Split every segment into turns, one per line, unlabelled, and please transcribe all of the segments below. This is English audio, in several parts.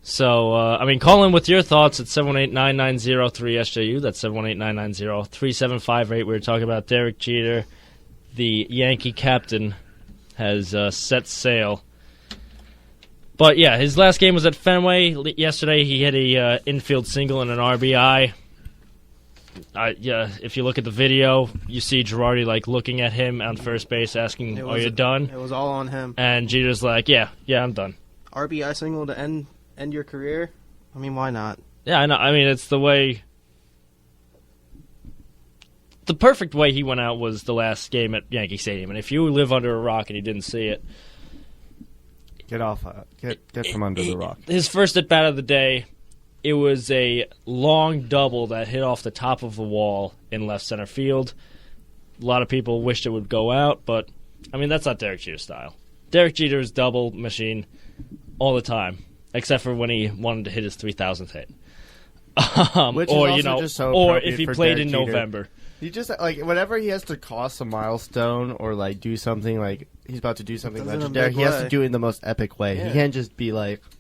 So, call in with your thoughts at 718-990-3SJU. That's 718-990-3758. We were talking about Derek Jeter, the Yankee captain, has set sail. But, yeah, his last game was at Fenway. Yesterday he had a infield single and an RBI. If you look at the video, you see Girardi, looking at him on first base asking, are you done?
It was all on him.
And Jeter's like, yeah, I'm done.
RBI single to end your career? I mean, why not?
Yeah, I know. I mean, it's the way... The perfect way he went out was the last game at Yankee Stadium. And if you live under a rock and you didn't see it...
Get off. Get from under the rock.
His first at-bat of the day, it was a long double that hit off the top of the wall in left center field. A lot of people wished it would go out, but, that's not Derek Jeter's style. Derek Jeter's double machine all the time. Except for when he wanted to hit his 3,000th hit, or if he played in November.
He just whenever he has to cross a milestone or do something he's about to do something legendary, he has to do it in the most epic way. Yeah. He can't just be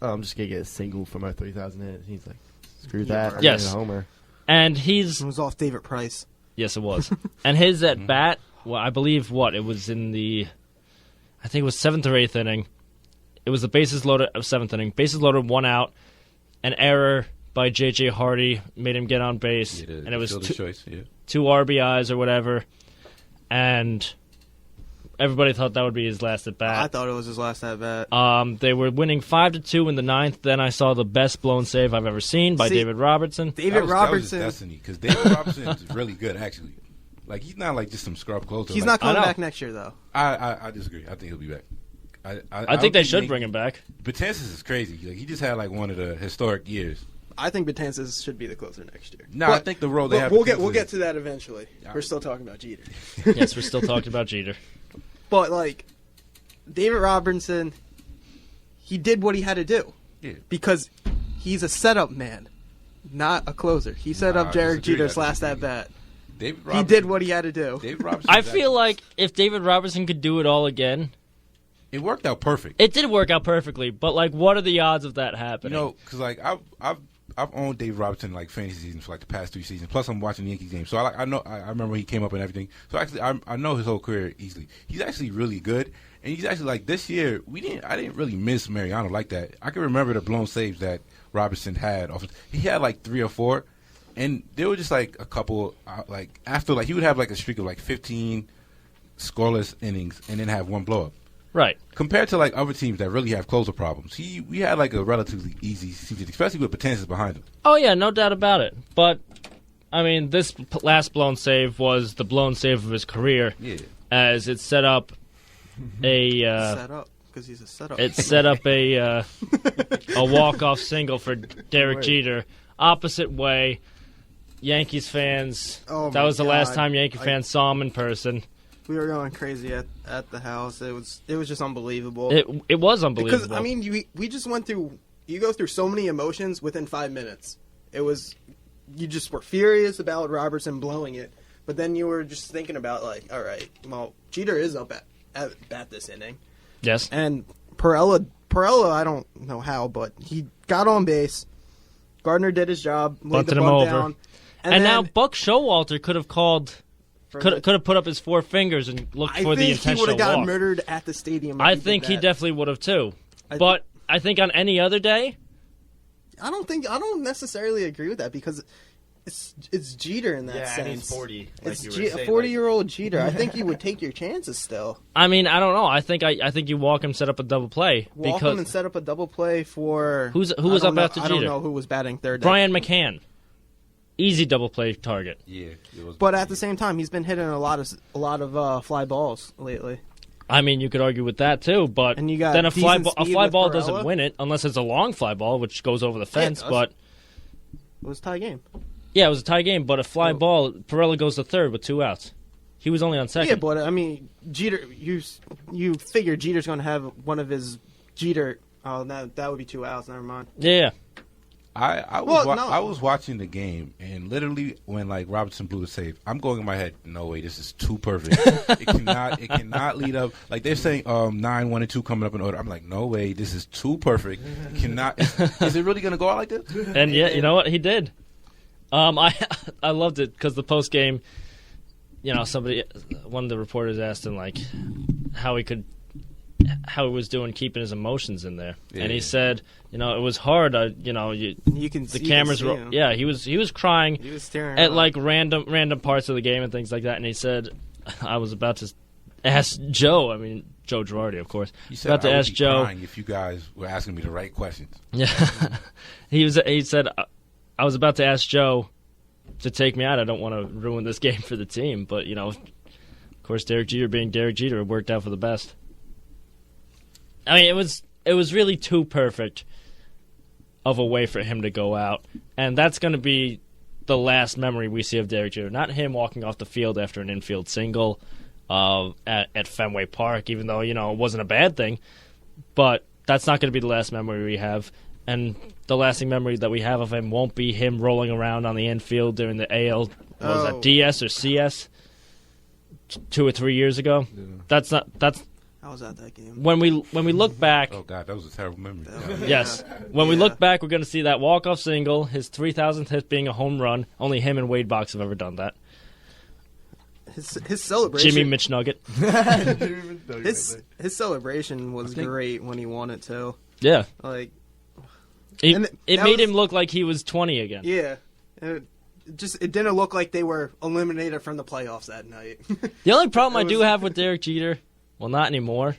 I'm just gonna get a single for my 3,000 hit. He's like, screw that. I'm
yes,
a homer.
And
it was off David Price.
Yes, it was. And his at bat, I believe it was in the, I think it was 7th or 8th inning. It was the bases loaded of 7th inning. Bases loaded, 1 out. An error by J.J. Hardy made him get on base. And it was 2 RBIs or whatever. And everybody thought that would be his last at-bat.
I thought it was his last at-bat.
They were winning 5-2 in the 9th. Then I saw the best blown save I've ever seen by David Robertson.
That was his destiny, because David Robertson is really good, actually. He's not just some scrub closer.
He's not coming back next year, though.
I disagree. I think he'll be back.
I think they should bring him back.
Betances is crazy. He just had one of the historic years.
I think Betances should be the closer next year.
No, I think the role they have.
We'll get to that eventually. We're still talking about Jeter.
Yes, we're still talking about Jeter.
But David Robertson, he did what he had to do.
Yeah.
Because he's a setup man, not a closer. He set up Derek Jeter's last at bat. He did what he had to do.
I feel like if David Robertson could do it all again.
It worked out perfect.
It did work out perfectly, but what are the odds of that happening?
Because I've owned David Robertson fantasy seasons for the past 3 seasons. Plus, I'm watching the Yankees games, so I know. I remember he came up and everything. So actually, I know his whole career easily. He's actually really good, and he's actually this year. I didn't really miss Mariano like that. I can remember the blown saves that Robertson had. He had 3 or 4, and there were just a couple after he would have a streak of 15 scoreless innings and then have 1 blow up.
Right.
Compared to other teams that really have closer problems, we had a relatively easy season, especially with Betances behind him.
Oh yeah, no doubt about it. But this last blown save was the blown save of his career.
Yeah.
As it set up
because he's a setup.
It set up a walk-off single for Derek Jeter, opposite way. Yankees fans. That was the last time Yankee fans saw him in person.
We were going crazy at the house. It was just unbelievable.
It was unbelievable.
Because we just went through. You go through so many emotions within 5 minutes. You just were furious about Robertson blowing it, but then you were just thinking about all right, well, Jeter is up at this inning.
Yes.
And Perella, I don't know how, but he got on base. Gardner did his job, laid the bunt down,
and now Buck Showalter could have called. Could have put up his 4 fingers and looked for the intentional walk. I think he would have gotten
murdered at the stadium.
I think he definitely would have too. But I think on any other day,
I don't necessarily agree with that because it's Jeter in that sense.
And he's 40.
It's a 40-year-old Jeter. I think you would take your chances still.
I don't know. I think you walk him, set up a double play.
Walk him and set up a double play for
who was up after Jeter?
I don't know who was batting third.
Brian McCann. Easy double play target.
Yeah,
but at the same time, he's been hitting a lot of fly balls lately.
You could argue with that too, but then a fly ball doesn't win it unless it's a long fly ball, which goes over the fence. But
it was a tie game.
Yeah, it was a tie game, but a fly ball, Perella goes to third with 2 outs. He was only on second.
Yeah, but Jeter, you figure Jeter's going to have one of his Jeter. Oh, that would be 2 outs. Never mind.
Yeah.
I was watching the game, and literally when like Robertson blew the save, I'm going in my head, no way, this is too perfect. it cannot lead up. Like they're saying 9, 1, and 2 coming up in order. I'm like, no way, this is too perfect. It cannot. Is it really going to go out like this?
And yeah, you know what? He did. I loved it because the post game, one of the reporters asked him like how he was doing keeping his emotions in there, and he said, it was hard. The cameras were. Yeah, he was crying.
He was staring
at like random parts of the game and things like that, and he said, I was about to ask Joe. I mean, Joe Girardi, of course.
He said,
about to ask Joe
if you guys were asking me the right questions.
Yeah, he said, I was about to ask Joe to take me out. I don't want to ruin this game for the team, but of course, Derek Jeter being Derek Jeter, it worked out for the best. I mean, it was really too perfect of a way for him to go out, and that's going to be the last memory we see of Derek Jeter. Not him walking off the field after an infield single at Fenway Park, even though it wasn't a bad thing, but that's not going to be the last memory we have. And the lasting memory that we have of him won't be him rolling around on the infield during the AL, was that DS or CS 2 or 3 years ago? Yeah.
I was at that game.
When we look back,
oh God, that was a terrible memory.
Yes, when we look back, we're going to see that walk-off single, his 3,000th hit being a home run. Only him and Wade Box have ever done that.
His celebration,
Jimmy Mitch Nugget.
his celebration was great when he won it too.
Yeah,
like
it made him look like he was 20 again.
Yeah, it didn't look like they were eliminated from the playoffs that night.
The only problem I do have with Derek Jeter. Well, not anymore.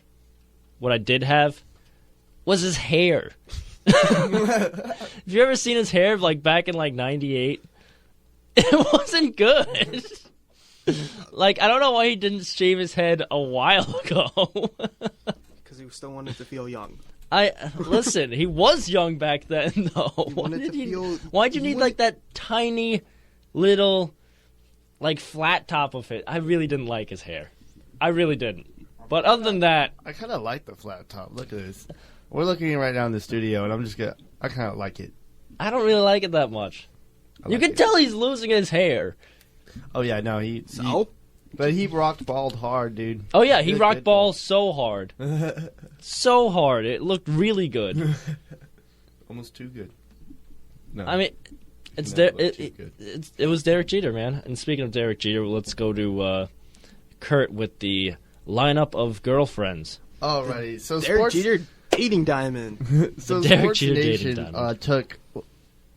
What I did have was his hair. Have you ever seen his hair like back in like 98? It wasn't good. Like, I don't know why he didn't shave his head a while ago.
Because he still wanted to feel young.
Listen, he was young back then, though. Why'd you need like that tiny little like flat top of it? I really didn't like his hair. I really didn't. But other than that,
I kind of like the flat top. Look at this. We're looking right now in the studio, and I kind of like it.
I don't really like it that much. You can tell he's losing his hair.
Oh yeah, no, but he rocked bald hard, dude.
Oh yeah, he rocked balls so hard, so hard. It looked really good.
Almost too good. No,
I mean, it was Derek Jeter, man. And speaking of Derek Jeter, let's go to Kurt with the lineup of girlfriends.
Alrighty, so
Derek Jeter dating diamond.
So
Derek
Sports
Jeter
Nation
dating diamond.
Took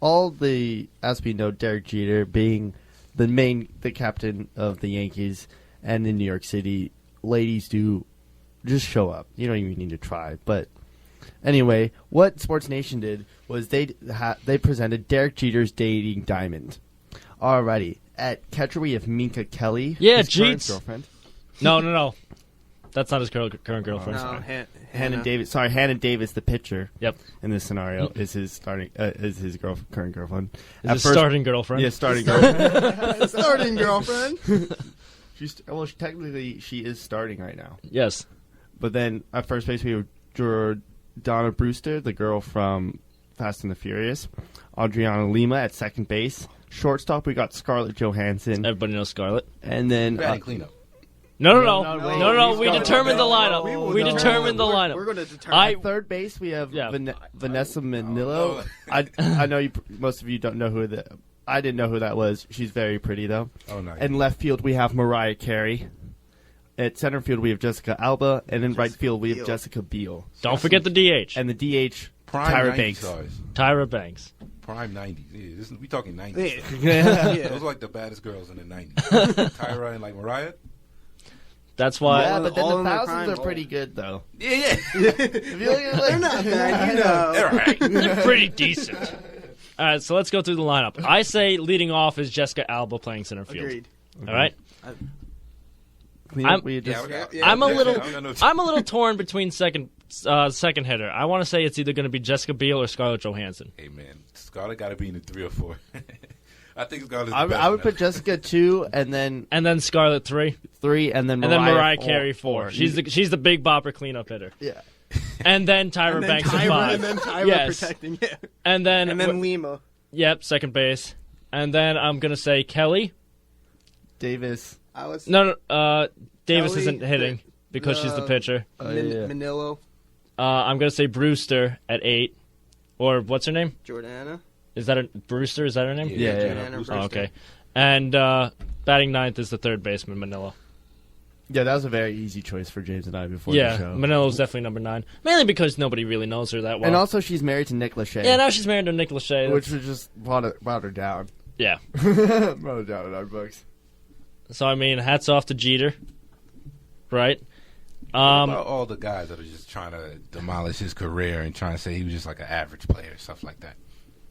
all the, as we know, Derek Jeter being the captain of the Yankees and in New York City, ladies do just show up. You don't even need to try. But anyway, what Sports Nation did was they presented Derek Jeter's dating diamond. Alrighty, at catcher we have Minka Kelly.
Yeah,
his current
Jeets.
girlfriend.
No. That's not his current girlfriend.
No,
Hannah Davis. Sorry, Hannah Davis, the pitcher.
Yep.
In this scenario, is his current girlfriend.
Is his starting girlfriend?
Yeah, starting girlfriend.
starting girlfriend.
Technically, she is starting right now.
Yes.
But then at first base, we have Jordana Brewster, the girl from Fast and the Furious. Adriana Lima at second base. Shortstop, we got Scarlett Johansson.
Everybody knows Scarlett.
And then
cleanup.
No. We determined the lineup. We determined the lineup.
We're going to determine.
At third base, we have Vanessa Manillo. I know most of you don't know who that. I didn't know who that was. She's very pretty though.
Oh, nice.
In left field, we have Mariah Carey. At center field, we have Jessica Alba, and in right field, we have Jessica Biel.
Don't forget the DH.
And the DH,
Prime
Tyra Banks.
Tyra Banks.
Prime 90s. Yeah, we talking 90s.
Yeah.
Those are like the baddest girls in the 90s. Tyra and like Mariah.
That's why.
Yeah, but then
all
the
in their
thousands
prime.
are pretty good, though.
Yeah.
If you look at
They're not bad, you know.
They're all right.
They're pretty decent. All right, so let's go through the lineup. I say leading off is Jessica Alba playing center field.
Agreed.
All right.
I'm
I'm a little torn between second hitter. I want to say it's either going to be Jessica Biel or Scarlett Johansson.
Hey man, Scarlett got to be in the 3 or 4. I think Scarlett's the
I would put Jessica 2, and then
Scarlett 3,
3, and then
Mariah
Mariah
Carey 4. She's the big bopper cleanup hitter.
Yeah.
And then Tyra Banks at 5.
And then Tyra
Yes.
protecting. Yeah.
And then
Lima.
Yep, second base. And then I'm going to say Kelly.
Davis.
Davis
Davis isn't hitting because she's the pitcher.
Manilo.
I'm going to say Brewster at 8. Or what's her name?
Jordana.
Brewster? Is that her name?
Yeah.
Jordana Brewster.
Oh, okay. And batting ninth is the third baseman, Manila.
Yeah, that was a very easy choice for James and I before the show.
Manilo's definitely number 9. Mainly because nobody really knows her that well.
And also, she's married to Nick Lachey.
Yeah, now she's married to Nick Lachey.
Which was just brought her down.
Yeah.
Brought her down in our books.
So, I mean, hats off to Jeter. Right?
What about all the guys that are just trying to demolish his career and trying to say he was just like an average player, stuff like that.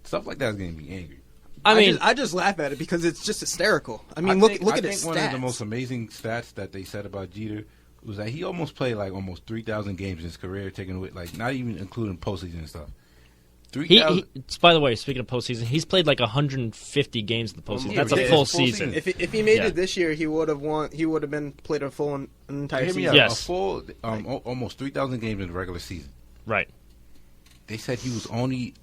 Stuff like that is getting me angry.
I just laugh at it because it's just hysterical. I mean, look at his stats.
One of the most amazing stats that they said about Jeter was that he almost played like almost 3,000 games in his career, taking away like not even including postseason and stuff.
By the way, speaking of postseason, he's played like 150 games in the postseason. That's a full season.
If he made it this year, he would have won. He would have been played a full entire season.
Yes.
A full almost 3,000 games in the regular season.
Right.
They said he was only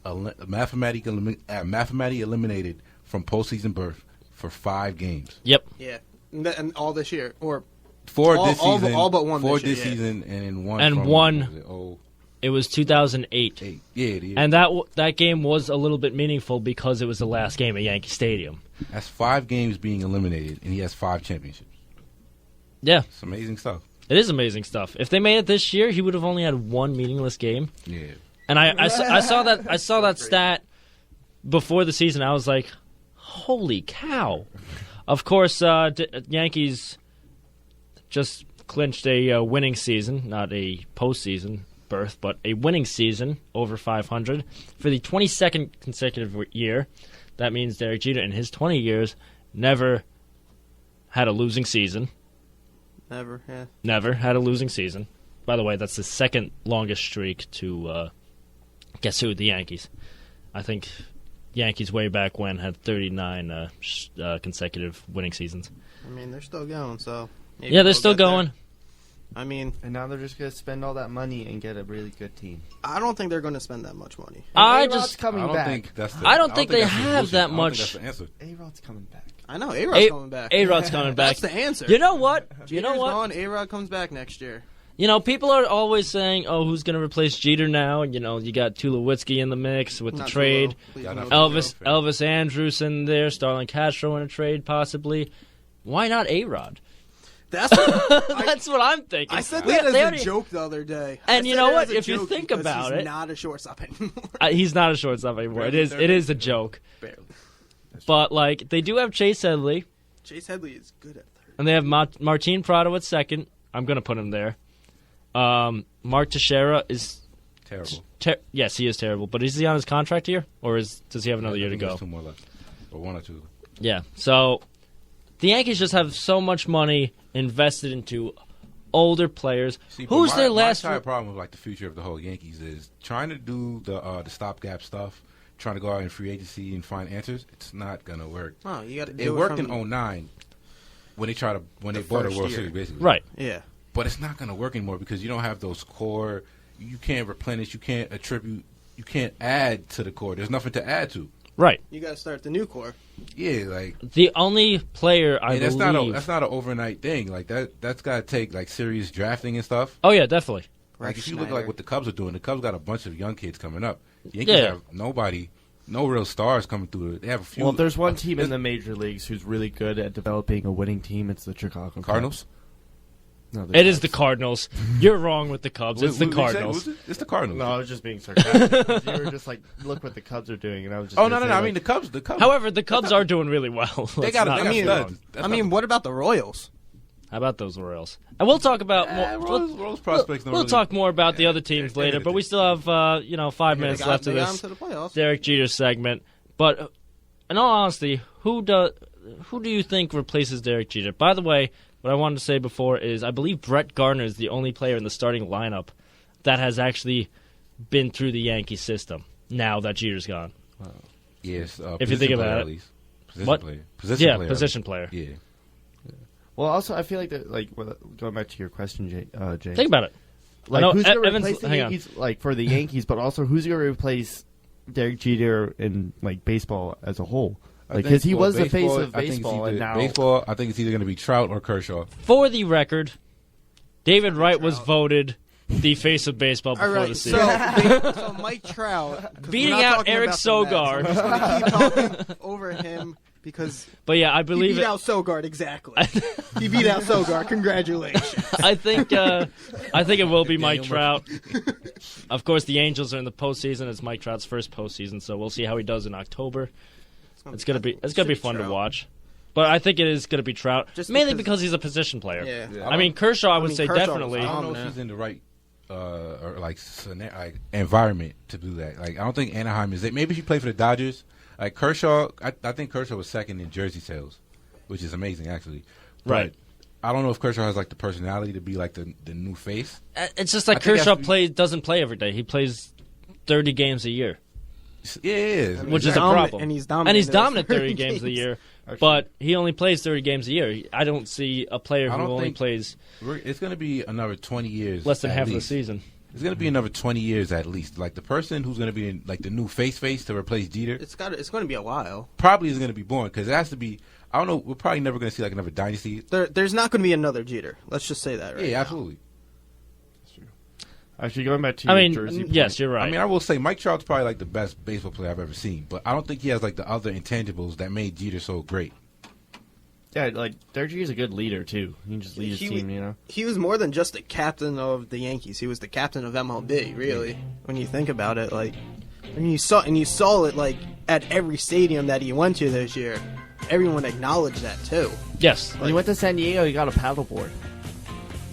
mathematically eliminated from postseason berth for 5 games.
Yep.
Yeah, and all this year, or
4 this season,
all but one.
4
this year,
season, and in one.
And one. It was 2008.
Yeah, it is.
And that game was a little bit meaningful because it was the last game at Yankee Stadium.
That's 5 games being eliminated, and he has 5 championships.
Yeah.
It's amazing stuff.
It is amazing stuff. If they made it this year, he would have only had 1 meaningless game.
Yeah.
And I saw that stat before the season. I was like, holy cow. Of course, Yankees just clinched a winning season, not a postseason berth, but a winning season over 500 for the 22nd consecutive year. That means Derek Jeter in his 20 years never had a losing season. Never had a losing season. By the way, that's the second longest streak to guess who? The Yankees. I think Yankees way back when had 39 consecutive winning seasons.
I mean, they're still going, so...
Yeah, they're still going.
There. I mean...
And now they're just going to spend all that money and get a really good team.
I don't think they're going to spend that much money.
A-Rod's
coming
back.
I don't think they have that much.
A-Rod's coming back.
I know, A-Rod's coming back.
A-Rod's coming back.
That's the answer.
You know what?
Jeter's gone, A-Rod comes back next year.
You know, people are always saying, "Oh, who's going to replace Jeter now?" You know, you got Tulowitzki in the mix with the trade. Elvis Andrus in there, Starlin Castro in a trade, possibly. Why not A-Rod?
That's
what I'm thinking.
I said that as a joke the other day.
And you know what? If you think about it,
he's not a shortstop anymore.
He's not a shortstop anymore. It is a joke.
Barely.
But like, they do have Chase Headley.
Chase Headley is good at third.
And they have Martin Prado at second. I'm going to put him there. Mark Teixeira is
terrible.
Yes, he is terrible. But is he on his contract here, or does he have another year to go?
2 more left, or 1 or 2.
Yeah. So the Yankees just have so much money invested into older players.
See,
Who's their last?
My entire problem with like the future of the whole Yankees is trying to do the stopgap stuff, trying to go out in free agency and find answers. It's not gonna work.
Oh, you got to.
It worked in 2009 when they bought a World Series, basically.
Right.
Yeah.
But it's not going to work anymore because you don't have those core. You can't replenish. You can't attribute. You can't add to the core. There's nothing to add to.
Right.
You got to start the new core.
Yeah, like
the only player I believe
that's not an overnight thing. Like that's got to take like serious drafting and stuff.
Oh yeah, definitely.
Like if you look like what the Cubs are doing, the Cubs got a bunch of young kids coming up. The Yankees have nobody. No real stars coming through. They have a few.
Well, there's one team in the major leagues who's really good at developing a winning team. It's the Chicago
Cardinals.
No,
it is the Cardinals. You're wrong with the Cubs. It's the Cardinals.
It's the Cardinals.
No, I was just being sarcastic. You were just like, look what the Cubs are doing, and I was just.
Oh no! I mean the Cubs.
However, the Cubs are doing really well.
They got studs.
I mean, what about the Royals?
How about those Royals? And we'll talk about
Royals prospects.
We'll talk more about the other teams later, but we still have 5 minutes left of this Derek Jeter segment. But in all honesty, who do you think replaces Derek Jeter? By the way, what I wanted to say before is I believe Brett Gardner is the only player in the starting lineup that has actually been through the Yankee system now that Jeter's gone.
Yes,
if you think about it. Position player.
Yeah.
Well, also, I feel like going back to your question, Jay.
Think about it. I know
who's going to
Evans.
replace the
Hang on.
Yankees, like for the Yankees, but also who's going to replace Derek Jeter in like baseball as a whole? Because he was the face of baseball, and now
baseball. I think it's either going to be Trout or Kershaw.
For the record, David Wright was voted the face of baseball before
All
the
right,
season.
so Mike Trout 'cause
Beating
we're not
out
talking
Eric
about the Mets.
Sogard.
I'm just gonna keep talking over him because
But yeah, I
he
believe
beat
it.
out Sogard exactly. He beat out Sogard. Congratulations.
I think it will be Mike Trout. Of course, the Angels are in the postseason. It's Mike Trout's first postseason, so we'll see how he does in October. It's gonna be fun to watch. But I think it is gonna be Trout,
Just
mainly because he's a position player.
Yeah.
I mean, Kershaw, I would say
Kershaw was
definitely.
I don't know if he's in the right or like environment to do that. Like I don't think Anaheim is it. Maybe if you play for the Dodgers, like Kershaw. I think Kershaw was second in jersey sales, which is amazing actually. But
Right.
I don't know if Kershaw has like the personality to be like the new face.
It's just like
I think
Kershaw
that's-
doesn't play every day. He plays 30 games a year,
Yeah, it is.
which is a
dominant,
problem.
and he's dominant
And he's
in those
dominant 30
30
games a
games.
year, but he only plays 30 games a year. I don't see a player
I
who
don't
only
think-
plays
It's going to be another 20 years.
less than
at
half of the
least.
season.
It's going to be another 20 years at least. Like the person who's going to be in, like the new face to replace Jeter
It's going to be a while.
probably is going to be born because it has to be. I don't know. We're probably never going to see like another dynasty.
There's not going to be another Jeter. Let's just say that right
Yeah,
now.
absolutely.
actually going back to
I
your
mean,
jersey point,
yes, you're right.
I mean, I will say Mike Trout's probably like the best baseball player I've ever seen, but I don't think he has like the other intangibles that made Jeter so great.
yeah, like Derek Jeter's a good leader too. He can just lead his
He
team,
w-
you know.
He was more than just the captain of the Yankees. He was the captain of MLB, really. When you think about it, like when you saw it like at every stadium that he went to this year, everyone acknowledged that too.
Yes.
When he went to San Diego, he got a paddleboard.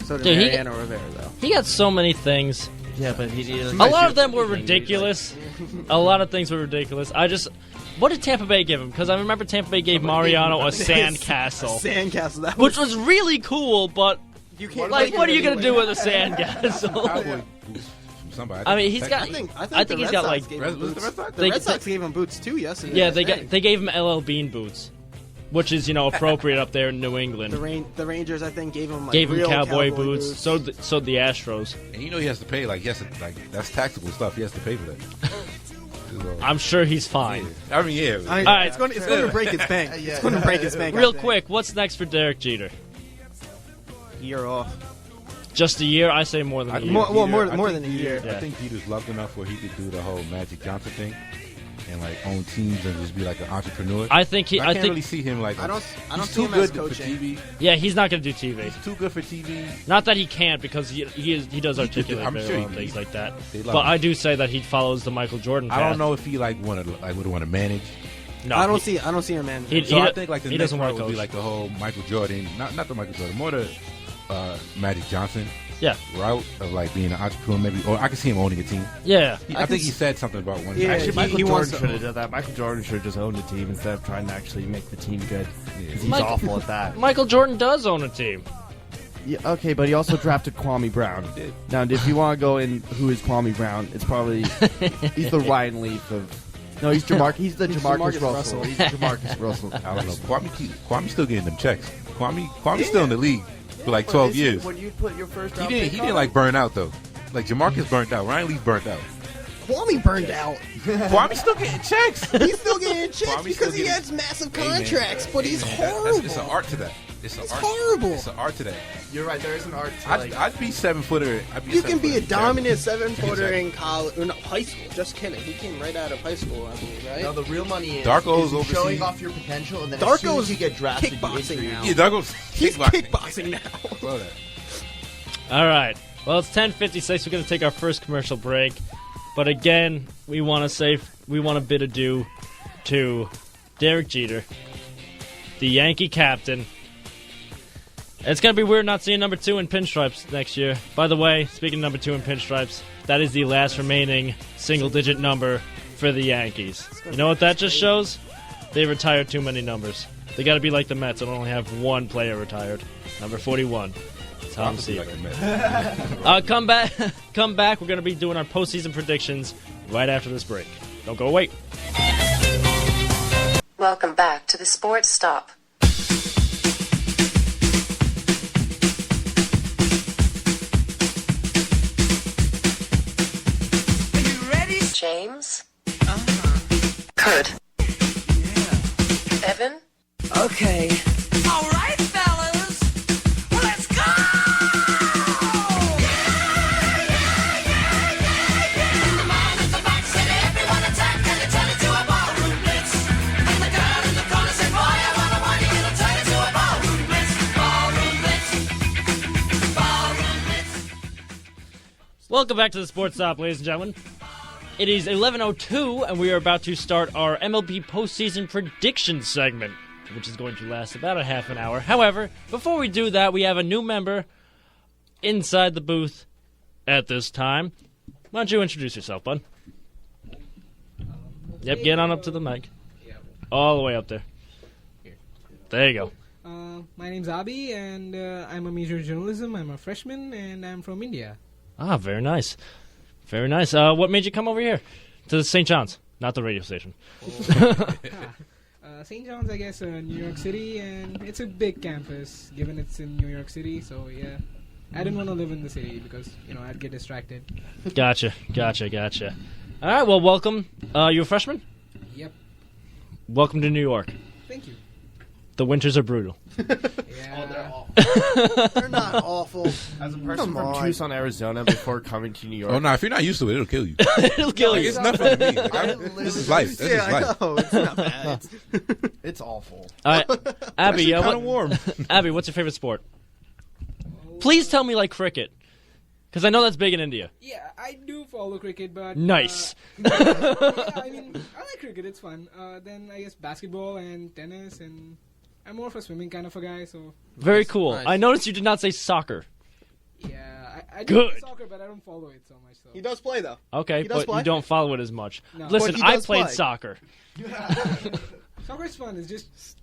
So did
Dude, he-
Mariano Rivera, though.
He got so many things.
Yeah, but he did.
A lot of them were ridiculous. A lot of things were ridiculous. What did Tampa Bay give him? Because I remember Tampa Bay gave Mariano a sandcastle,
Sandcastle. That
which was really cool, but
you can't
like,
take
what are
it
you gonna do
anywhere.
with a sandcastle?
Cowboy boots from somebody.
I mean, he's got.
I think
I
the
think he's
Red
got
Sox
like.
gave
Red-
him
was it
boots.
the Red Sox?
The
They-
Red Sox gave him boots too yesterday.
Yeah,
I think.
they gave him LL Bean boots, which is appropriate up there in New England.
The Rangers, I think, gave him like
Gave him
real
cowboy boots. So the Astros.
And he has to pay like that's taxable stuff. He has to pay for that.
I'm sure he's fine.
I mean, yeah.
I mean,
All right.
it's going to break its bank. It's going to break its bank.
Real
I think.
quick, what's next for Derek Jeter?
Year off.
Just a year? I say more than a year.
More
I
than
think
a year.
Yeah.
I think Jeter's loved enough where he could do the whole Magic Johnson thing and like own teams and just be like an entrepreneur.
I think he.
I
I
can't
think.
really see him like.
I don't
he's
see
too
him
good
as
for
coaching.
TV.
Yeah, he's not going to do TV.
He's too good for TV.
Not that he can't, because he does
He could do-
articulate
I'm
very
sure
well
he
and things
could.
like that.
They love
But
him.
I do say that he follows the Michael Jordan path.
I don't know if he would want to manage.
No,
I don't see him in.
He-
So I think like the
he
next
doesn't
part
wanna
would be
coach.
like the whole Michael Jordan, not the Michael Jordan, more the Magic Johnson
Yeah,
route of like being an entrepreneur, maybe, or I could see him owning a team.
yeah.
I think he said something about one.
Yeah,
Actually, Michael
he wants
Jordan
to
should have done that. Michael Jordan should have just owned the team instead of trying to actually make the team good. 'Cause he's
Mike-
awful at that.
Michael Jordan does own a team.
Yeah, okay, but he also drafted Kwame Brown.
He did.
Now, if you want to go in, who is Kwame Brown? It's probably he's the Ryan Leaf of. No, he's Jamarcus. He's the Jamarcus
Jamarcus
Russell.
Russell.
He's the Jamarcus Russell.
I don't know. Kwame's still getting them checks. Kwame's still in the league for like 12 years.
When you put your first
He
round
didn't.
pick
He
on
didn't like burn out though. Like Jamarcus burnt out. Ryan Leaf burnt out.
Kwame burned out.
Kwame's still getting checks.
He's still getting checks
Kwame's
because
still
he
getting-
has massive
Hey, man.
contracts, but he's
Hey, man,
horrible.
It's an art to that. It's
It's horrible.
It's an art to that.
You're right. There is an art to
I'd be 7-footer.
You can be a dominant 7-footer in college, or no, high school. Just kidding. He came right out of high school, I believe, right?
No, the real money is,
Darko's
is showing
overseas.
off your potential, and then
Darko's
as soon as you get drafted, you
kickboxing
injure
now.
Yeah, Douglas.
He's kickboxing now.
Blow that.
All right. Well, it's 10:56. We're going to take our first commercial break. But again, we want to bid adieu to Derek Jeter, the Yankee captain. It's going to be weird not seeing number 2 in pinstripes next year. By the way, speaking of number 2 in pinstripes, that is the last remaining single-digit number for the Yankees. You know what that just shows? They retired too many numbers. They got to be like the Mets and only have one player retired. Number 41. Tom Seaver. Come back. We're going to be doing our postseason predictions right after this break. Don't go away.
Welcome back to the Sports Stop. Kurt. Evan?
Okay.
All right, fellas, let's go! In the mind of the back, said everyone attack, and it turned into a ballroom blitz. And the girl in the corner said, boy, I wanna want you, it'll turn into a ballroom blitz. Ballroom blitz. Ballroom blitz.
Welcome back to the Sports Stop, ladies and gentlemen. It is 11:02, and we are about to start our MLB Postseason prediction segment, which is going to last about a half an hour. However, before we do that, we have a new member inside the booth at this time. Why don't you introduce yourself, bud? Yep, get on up to the mic. All the way up there. There you go.
My name's Abi, and I'm a major in journalism. I'm a freshman, and I'm from India.
Ah, very nice. Very nice. What made you come over here to St. John's, not the radio station?
St. John's, I guess, New York City, and it's a big campus, given it's in New York City, so yeah. I didn't want to live in the city because, I'd get distracted.
Gotcha. All right, well, welcome. You a freshman?
Yep.
Welcome to New York.
Thank you.
The winters are brutal.
Yeah.
They're awful.
They're not awful.
As a person
Come
from
on.
Tucson, Arizona, before coming to New York.
Oh no, if you're not used to it, it'll kill you.
It'll kill
Like,
you.
it's nothing to me. Like, this is life. This
Yeah,
is life.
I know. It's not bad.
It's awful.
All right, Abby.
Kind of warm.
Abby, what's your favorite sport? Please tell me like cricket, because I know that's big in India.
Yeah, I do follow cricket, but...
Nice.
Yeah, I mean, I like cricket. It's fun. Then, I guess, basketball and tennis, and... I'm more of a swimming kind of a guy, so...
Very cool.
Nice.
I noticed you did not say soccer.
Yeah, I do
Good.
play soccer, but I don't follow it so much, so...
He does play, though.
Okay,
He does
but
play?
you don't follow it as much.
No.
Listen,
But he
I
does
played
play.
soccer.
Soccer's fun. It's just...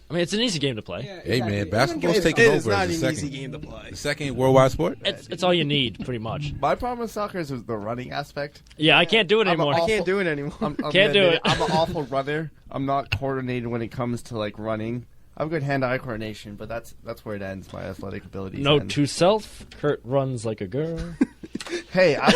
I mean, it's an easy game to play.
Yeah,
Hey
exactly.
man, basketball's
It
taking
is
over
not
as
an
the
easy
second,
game to play.
the second worldwide sport.
It's all you need, pretty much.
My problem with soccer is the running aspect.
Yeah, I can't do it
I'm
anymore.
awful-
I can't do it anymore.
I'm
Can't
gonna
do
admit
it.
I'm an awful runner. I'm not coordinated when it comes to like running. I have good hand-eye coordination, but that's where it ends. My athletic abilities.
Note
end.
to self: Kurt runs like a girl.
Hey, I'm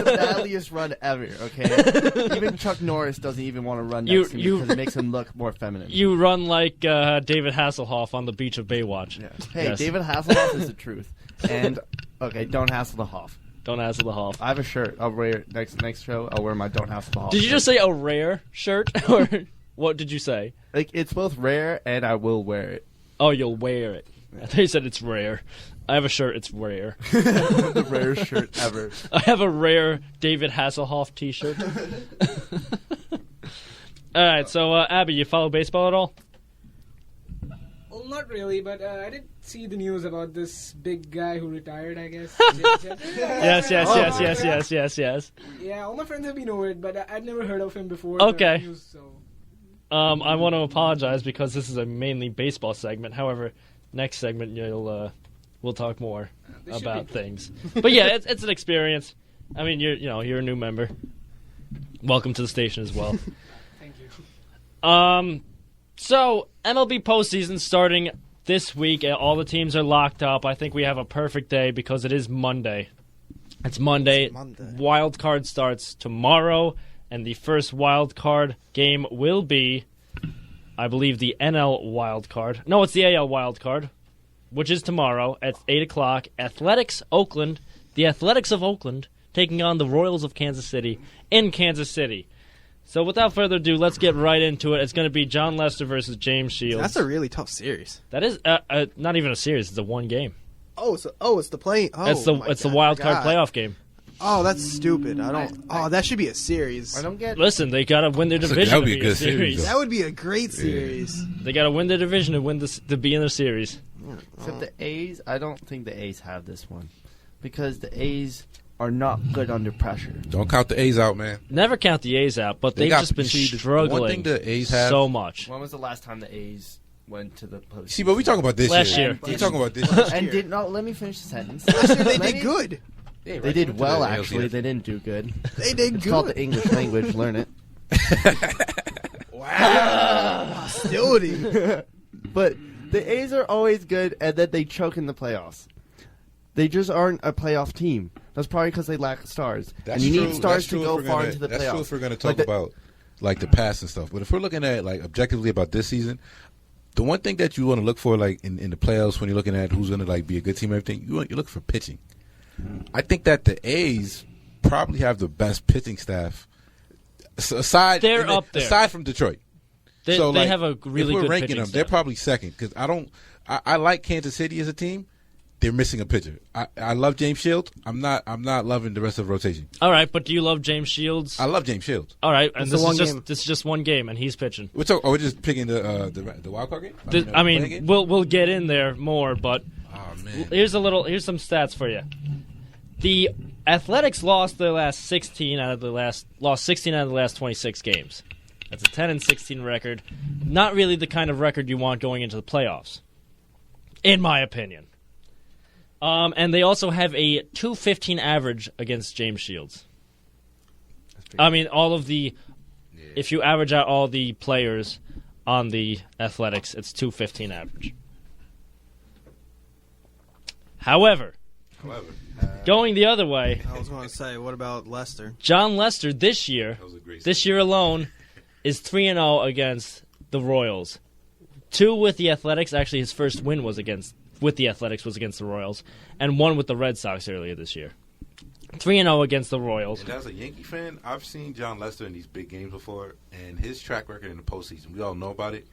the manliest run ever. Okay, even Chuck Norris doesn't even want to run next to me because it makes him look more feminine.
You run like David Hasselhoff on the beach of Baywatch.
Yeah. Hey,
Yes.
David Hasselhoff is the truth. And okay, don't hassle the Hoff.
Don't hassle the Hoff.
I have a shirt. I'll wear it next show. I'll wear my don't hassle the Hoff.
Did you just say a rare shirt, or what did you say?
like it's both rare and I will wear it.
Oh, you'll wear it. I thought you said it's rare. I have a shirt. It's rare.
The rarest shirt ever.
I have a rare David Hasselhoff T-shirt. All right, so Abby, you follow baseball at all?
Well, not really, but I did see the news about this big guy who retired, I guess.
Yes.
Yeah, all my friends have been over it, but I'd never heard of him before.
Okay.
The news, so.
I want to apologize because this is a mainly baseball segment. However, next segment we'll talk more
This should
about
be-
things. But yeah, it's an experience. I mean, you're a new member. Welcome to the station as well.
Thank you.
So MLB postseason starting this week. All the teams are locked up. I think we have a perfect day because it is Monday. It's Monday.
It's Monday.
Wild card starts tomorrow, and the first wild card game will be, I believe, the NL wild card. No, it's the AL wild card, which is tomorrow at 8 o'clock. The Athletics of Oakland, taking on the Royals of Kansas City in Kansas City. So without further ado, let's get right into it. It's going to be John Lester versus James Shields.
That's a really tough series.
That is not even a series. It's a one game.
It's the play. Oh,
It's the wild card playoff game.
Oh, that's stupid. That should be a series.
I don't get.
Listen, they got to win their division
that
to
would be a
be a
good series,
series.
though.
That would be a great series.
They got to win their division to win to be in the series.
Except the A's, I don't think the A's have this one because the A's are not good under pressure.
Don't count the A's out, man.
Never count the A's out, but they've
got-
just been
see, the
struggling
one thing the A's have-
so much.
When was the last time the A's went to the postseason?
See, but we talking about this
Last
year.
year.
We talking about this year.
And did not let me finish the sentence.
Last year they
Let
did
me-
good.
They did well,
the
actually.
ALCS.
They didn't do good.
They did
It's called
good.
the English language. Learn it.
Hostility.
But the A's are always good, and then they choke in the playoffs. They just aren't a playoff team. That's probably because they lack stars.
That's
and you
true.
need stars
That's
to
true
go
if we're
far
gonna-
into the
that's
playoffs.
true if we're going to talk
Like the-
about like the past and stuff. But if we're looking at like objectively about this season, the one thing that you want to look for, like in the playoffs, when you're looking at who's going to like be a good team and everything, you look for pitching. I think that the A's probably have the best pitching staff aside from Detroit.
They have a really
if we're
good
ranking
pitching
them,
staff.
they're probably second because I like Kansas City as a team. They're missing a pitcher. I love James Shields. I'm not loving the rest of the rotation.
All right, but do you love James Shields?
I love James Shields.
All right, and
It's
this is just one game, and he's pitching.
We're just picking the wild card game.
We'll get in there more, but
oh man,
here's some stats for you. The Athletics lost their last 16 out of the last 26 games. That's a 10-16 record. Not really the kind of record you want going into the playoffs, in my opinion. And they also have a .215 average against James Shields. I mean, if you average out all the players on the Athletics, it's .215 average. However, going the other way,
I was going to say, what about Lester?
John Lester this year alone, is 3-0 against the Royals. 2 with the Athletics. Actually, his first win with the Athletics was against the Royals, and 1 with the Red Sox earlier this year. 3-0 against the Royals.
And as a Yankee fan, I've seen John Lester in these big games before, and his track record in the postseason, we all know about it.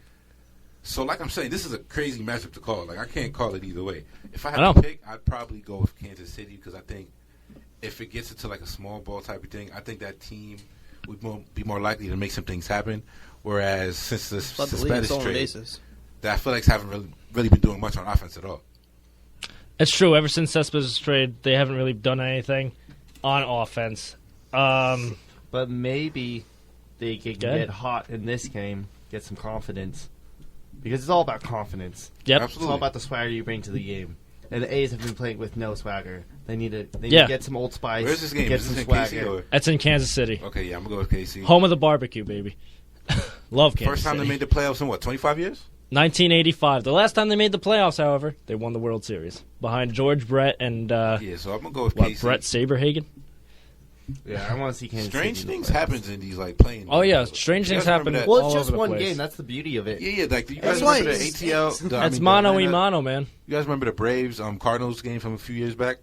So, like I'm saying, this is a crazy matchup to call. Like, I can't call it either way. If I had to pick, I'd probably go with Kansas City because I think if it gets into like a small ball type of thing, I think that team would be more likely to make some things happen. Whereas since the Spanish trade, the Athletics haven't really been doing much on offense at all.
It's true. Ever since Cespedes' trade, they haven't really done anything on offense.
But maybe they could get hot in this game, get some confidence. Because it's all about confidence.
Yep.
Absolutely.
It's all about the swagger you bring to the game. And the A's have been playing with no swagger. They need to get some Old Spice.
Where's this game?
Get
Is
some
this in
swagger.
KC or?
That's in Kansas City.
Okay, yeah, I'm going to go with KC.
Home of the barbecue, baby. Love Kansas
First time
City.
they made the playoffs in, 25 years?
1985. The last time they made the playoffs, however, they won the World Series. Behind George Brett and
Yeah, so I'm going to go with KC.
Brett Saberhagen?
Yeah, I want to see Kansas
Strange
City.
things happens in these like playing.
Oh, yeah.
games.
Strange
You
things
guys
happen.
remember that?
Well,
all
it's just
over the
one
place.
game. That's the beauty of it.
Yeah. Like, do you
That's
guys
why
remember the
it's-
ATL?
That's mano y mano, man.
You guys remember the Braves Cardinals game from a few years back?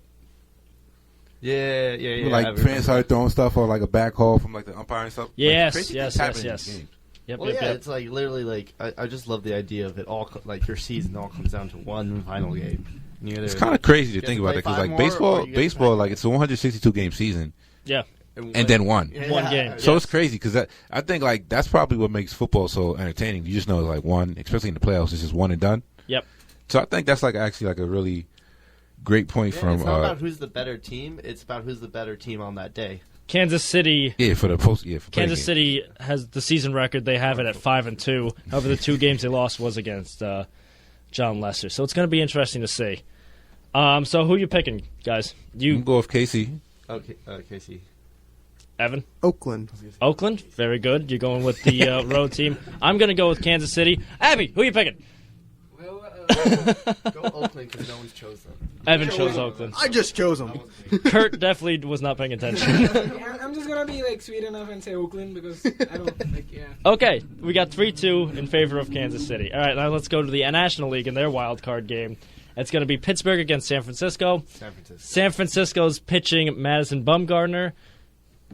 Yeah.
Like fans started throwing stuff or like a back haul from like the umpire and stuff.
Yes,
Like, crazy
yes,
things happen in
yes.
these games.
Yep,
Well, yeah, it's like literally like I just love the idea of it all. Like your season all comes down to one final game.
It's kind of crazy to think about it because like baseball, like it's a 162 game season
Yeah.
and then one.
One game.
So it's crazy because I think like that's probably what makes football so entertaining. You just know it's like one, especially in the playoffs, it's just one and done.
Yep.
So I think that's like actually like a really great point from.
It's not about who's the better team. It's about who's the better team on that day.
Kansas City.
Yeah, for the post. Yeah, for
Kansas City has the season record. They have it at 5-2. However, the 2 games they lost was against John Lester. So it's going to be interesting to see. So who you picking, guys?
You can go with KC.
Okay, Casey.
Evan?
Oakland.
Oakland? Very good. You're going with the road team. I'm going to go with Kansas City. Abby, who you picking?
Well,
Go Oakland because no one's chose them.
Evan chose Oakland.
I just chose them.
Kurt definitely was not paying attention.
I'm just gonna be like sweet enough and say Oakland because I don't like
Okay, we got 3-2 in favor of Kansas City. All right, now let's go to the National League and their wild card game. It's going to be Pittsburgh against San Francisco. San Francisco's pitching Madison Bumgarner.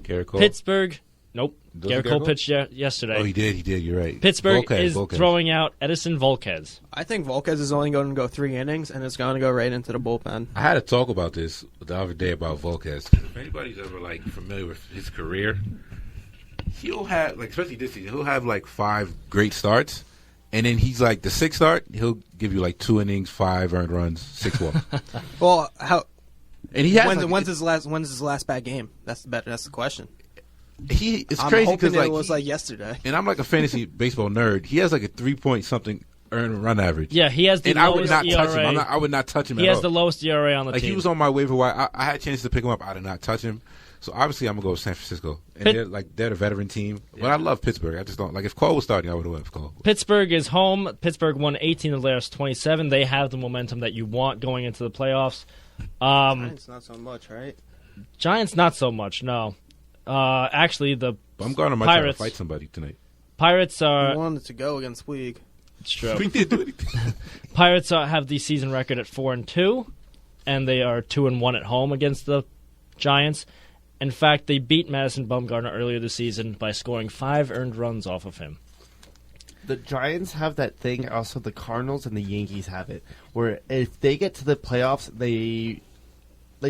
Garrett Cole.
Pittsburgh, nope. Garrett Cole
Cole?
pitched yesterday.
Oh, he did. You're right.
Pittsburgh is
Volquez.
throwing out Edison Volquez.
I think Volquez is only going to go 3 innings, and it's going to go right into the bullpen.
I had a talk about this the other day about Volquez. If anybody's ever like familiar with his career, he'll have like especially this season, he'll have like 5 great starts, and then he's like the 6th start, he'll give you like 2 innings, 5 earned runs, 6 walks.
Well, how?
And he has
When's his last bad game? That's the question.
It's
I'm
crazy
hoping
because like
it was like yesterday.
and I'm like a fantasy baseball nerd. He has like a 3-point-something earned run average.
Yeah, he has the
and I would
lowest
not
ERA.
touch him. I would not touch him.
He
at
has
all.
the lowest ERA on the
Like
team.
he was on my waiver wire. I had a chance to pick him up. I did not touch him. So obviously I'm gonna go with San Francisco. And they're the veteran team. But I love Pittsburgh. I just don't like if Cole was starting, I would have went with Cole.
Pittsburgh is home. Pittsburgh won 18 of the last 27. They have the momentum that you want going into the playoffs.
Giants not so much, right?
Giants not so much. No, actually the
Bumgarner might try to
Pirates.
fight somebody tonight.
Pirates
I
are.
wanted to go against Puig.
It's true.
We didn't do anything.
Pirates have the season record at 4-2, and they are 2-1 at home against the Giants. In fact, they beat Madison Bumgarner earlier this season by scoring 5 earned runs off of him.
The Giants have that thing. Also, the Cardinals and the Yankees have it, where if they get to the playoffs, they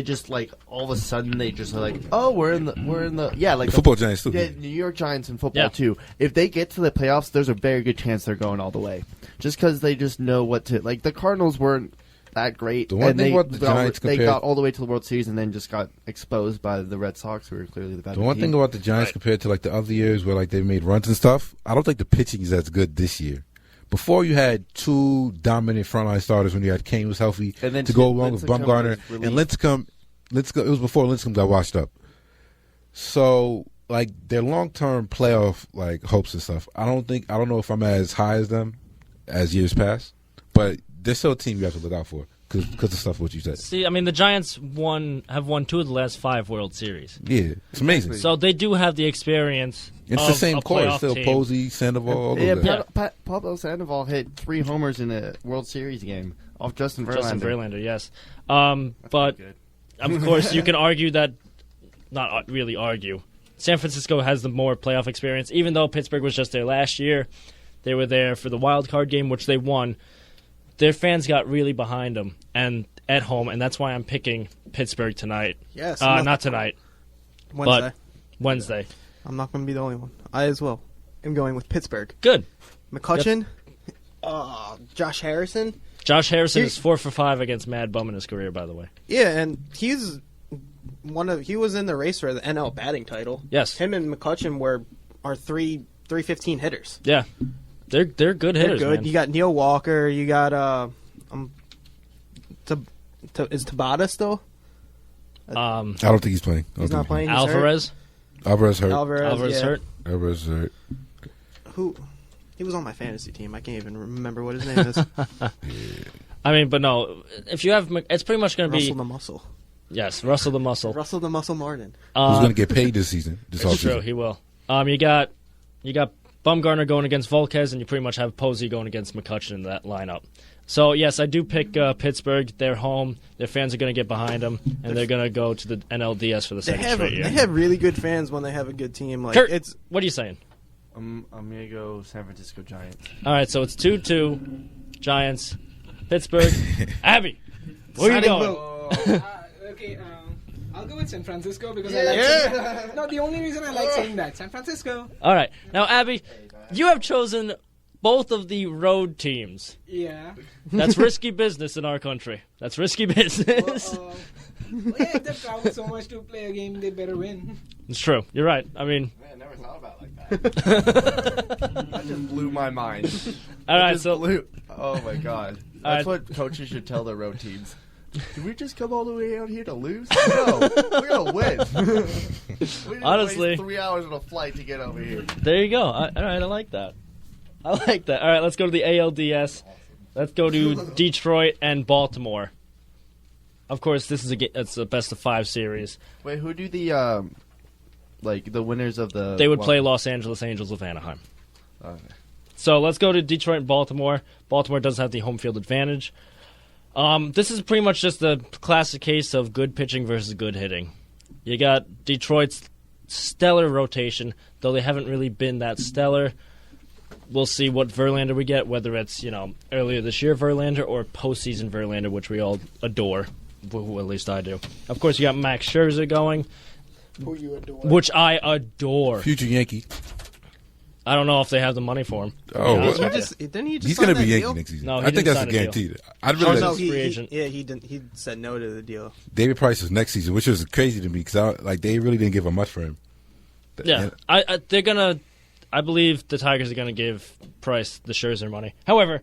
just like all of a sudden they just are like, oh, we're in the yeah, like
The football Giants too.
Yeah, New York Giants in football
Yeah.
too. If they get to the playoffs, there's a very good chance they're going all the way, just because they just know what to like. The Cardinals weren't that great,
The one
and
thing
they
about the Giants
they
compared-
got all the way to the World Series and then just got exposed by the Red Sox, who were clearly the better
The one
team.
thing about the Giants compared to like the other years where like they made runs and stuff, I don't think the pitching is as good this year. Before you had 2 dominant frontline starters when you had Kane was healthy
And then
to go along with
Lincecum
Bumgarner
was
and
released.
Lincecum. It was before Lincecum got washed up. So like their long term playoff like hopes and stuff. I don't know if I'm as high as them as years past, but they're still a team you have to look out for because of stuff what you said.
See, I mean, the Giants have won 2 of the last 5 World Series.
Yeah, it's amazing.
So they do have the experience.
It's
of
the same
a
core. It's
playoff
still
team.
Posey, Sandoval, all
Yeah,
those guys.
Pablo Sandoval hit 3 homers in a World Series game off Justin Verlander.
Justin Verlander, yes. But
good.
of course, you can argue that, not really argue. San Francisco has the more playoff experience, even though Pittsburgh was just there last year. They were there for the wild card game, which they won. Their fans got really behind them and at home, and that's why I'm picking Pittsburgh tonight.
Yes.
Not tonight,
Wednesday.
but Wednesday.
I'm not going to be the only one. I as well am going with Pittsburgh.
Good.
McCutcheon, Josh Harrison.
Josh Harrison
He-
is 4 for 5 against Mad Bum in his career, by the way.
Yeah, and he was in the race for the NL batting title.
Yes.
Him and McCutcheon are 315 hitters.
Yeah. They're good
They're
hitters,
good.
man.
You got Neil Walker. You got is Tabata still?
I don't think he's playing.
He's not playing. He's
Alvarez.
Alvarez hurt.
hurt. Alvarez yeah.
hurt.
Alvarez hurt.
Who? He was on my fantasy team. I can't even remember what his name is.
I mean, but no, if you have, it's pretty much going to be
Russell the Muscle.
yes, Russell the Muscle.
Russell the Muscle Martin.
Who's going to get paid this season? This
It's true,
offseason?
he will. You got Bumgarner going against Volquez, and you pretty much have Posey going against McCutcheon in that lineup. So yes, I do pick Pittsburgh. They're home. Their fans are going to get behind them, and they're going to go to the NLDS for the second straight year.
They have really good fans when they have a good team. Like
Kurt,
it's
what are you saying?
I'm gonna go San Francisco Giants.
All right, so it's 2-2, Giants, Pittsburgh. Abby, where are you
Signing
going?
vote.
Okay, I'll go with San Francisco because I like saying that. No, the only reason I like saying that. San Francisco.
All right, now Abby, you have chosen both of the road teams.
Yeah.
That's risky business in our country. That's risky business.
Well, yeah, if they've traveled so much to play a game, they better win.
It's true. You're right. I mean,
Man, I never thought about it like that. That just blew my mind.
all right.
Just
So
oh my god, that's what coaches should tell their road teams. Did we just come all the way out here to lose? No, we're gonna win. We didn't
Honestly.
waste 3 hours on a flight to get over here.
there you go. All right, I like that. I like that. All right, let's go to the ALDS. Let's go to Detroit and Baltimore. Of course, this is it's a best of 5 series.
Wait, who do the the winners of the?
They would play Los Angeles Angels of Anaheim.
Okay.
So let's go to Detroit and Baltimore. Baltimore does have the home field advantage. This is pretty much just a classic case of good pitching versus good hitting. You got Detroit's stellar rotation, though they haven't really been that stellar. We'll see what Verlander we get, whether it's earlier this year Verlander or postseason Verlander, which we all adore. Well, at least I do. Of course, you got Max Scherzer going,
who you adore.
which I adore.
Future Yankee.
I don't know if they have the money for him.
Oh,
Yeah,
well,
that's
Didn't he just
he's
sign
going to
that
be
deal?
Yankee next season.
No, he
I think
didn't
that's
sign
a
a deal.
guaranteed. I'd
Oh,
really
no,
like
he- free agent.
He didn't. He said no to the deal.
David Price is next season, which was crazy to me because they really didn't give him much for him.
Yeah, they're gonna. I believe the Tigers are gonna give Price the Scherzer money. However,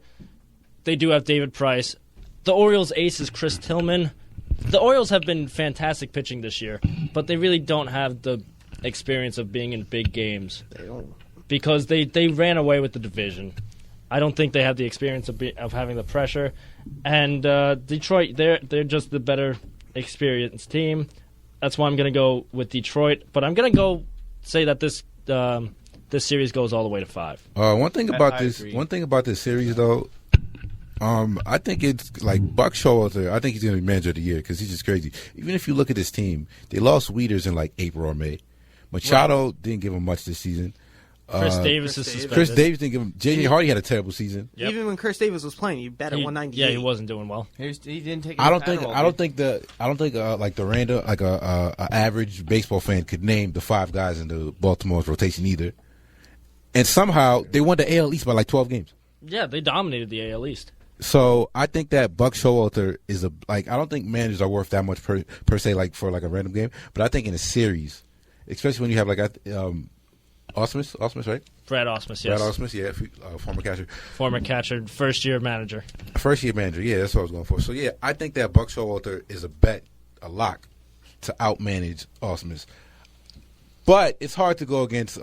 they do have David Price. The Orioles' ace is Chris Tillman. The Orioles have been fantastic pitching this year, but they really don't have the experience of being in big games
They don't.
because they ran away with the division. I don't think they have the experience of having the pressure. And Detroit, they're just the better experienced team. That's why I'm going to go with Detroit. But I'm going to say that this this series goes all the way to 5.
One thing about
I
this,
agree.
one thing about this series though, I think it's like Buck Showalter. I think he's going to be manager of the year because he's just crazy. Even if you look at this team, they lost Wieters in like April or May. Machado didn't give him much this season.
Chris Davis is
Chris
suspended.
Chris Davis didn't give him. J.J. Hardy had a terrible season.
Yep.
Even when Chris Davis was playing, he batted 198.
Yeah, he wasn't doing well.
He didn't take.
I don't think like the random like a average baseball fan could name the 5 guys in the Baltimore's rotation either. And somehow they won the AL East by like 12 games.
Yeah, they dominated the AL East.
So I think that Buck Showalter is I don't think managers are worth that much per se like for like a random game, but I think in a series, especially when you have like Osmus, right?
Brad Osmus, yes.
Brad Osmus, yeah, former catcher.
Former catcher, first-year manager.
First year manager, yeah, that's what I was going for. So yeah, I think that Buck Showalter is a lock to outmanage Osmus. But it's hard to go against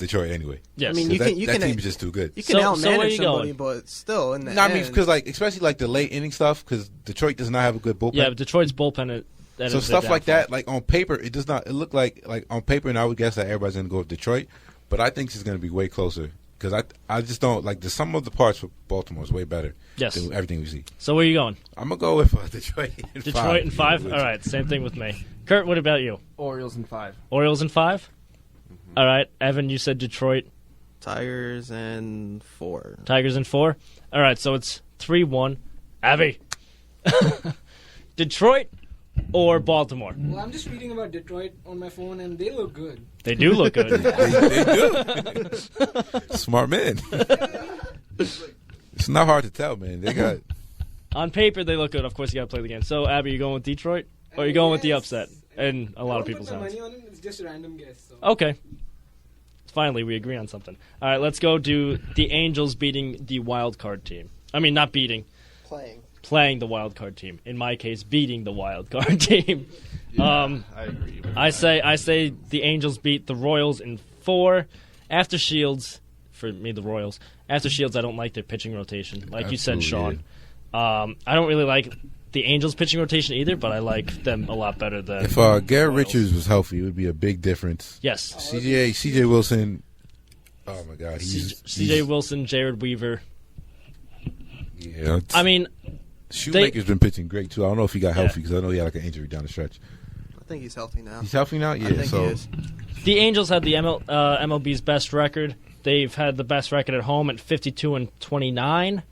Detroit anyway.
Yes.
I mean,
That
you
team
can
is just too good.
you can
So where
outmanage
you
somebody,
going?
but still in the
No, I
end,
mean, because like especially like the late inning stuff, because Detroit does not have a good bullpen.
Yeah, but Detroit's bullpen. That
So
is their
stuff like
downfall.
that, like on paper, it does not. It look like on paper, and I would guess that everybody's going to go with Detroit, but I think it's going to be way closer because I just don't like the sum of the parts for Baltimore is way better
Yes.
than everything we see.
So where are you going?
I'm gonna go with Detroit. In
Detroit in 5?
Yeah,
All right, same thing with me. Kurt, what about you?
Orioles in 5.
Orioles in 5? All right, Evan, you said Detroit.
Tigers and 4.
Tigers in 4? All right, so it's 3-1. Abby. Detroit or Baltimore?
Well, I'm just reading about Detroit on my phone, and they look good.
They do look good.
they do. Smart man. It's not hard to tell, man. They got.
On paper, they look good. Of course, you got to play the game. So, Abby, you going with Detroit? Or are you going with the upset? And a lot of people's
I
hands.
put my money on it. It's just a random guess. So.
Okay. Finally, we agree on something. All right, let's go do the Angels beating the wild card team. I mean, not beating. Playing the wild card team. In my case, beating the wild card team.
I agree.
I say the Angels beat the Royals in 4. After Shields, for me, the Royals. After Shields, I don't like their pitching rotation. Like you said,
Absolutely,
Sean. I don't really like the Angels' pitching rotation either, but I like them a lot better than
If Garrett Richards was healthy, it would be a big difference.
Yes.
CJ Wilson. Oh my God,
C.J. Wilson, Jared Weaver.
Yeah,
I mean,
Shoemaker's been pitching great too. I don't know if he got healthy because I know he had like an injury down the stretch.
I think he's healthy now.
He's healthy now. Yeah,
I think
so
he is.
the Angels had the MLB's best record. They've had the best record at home at 52-29,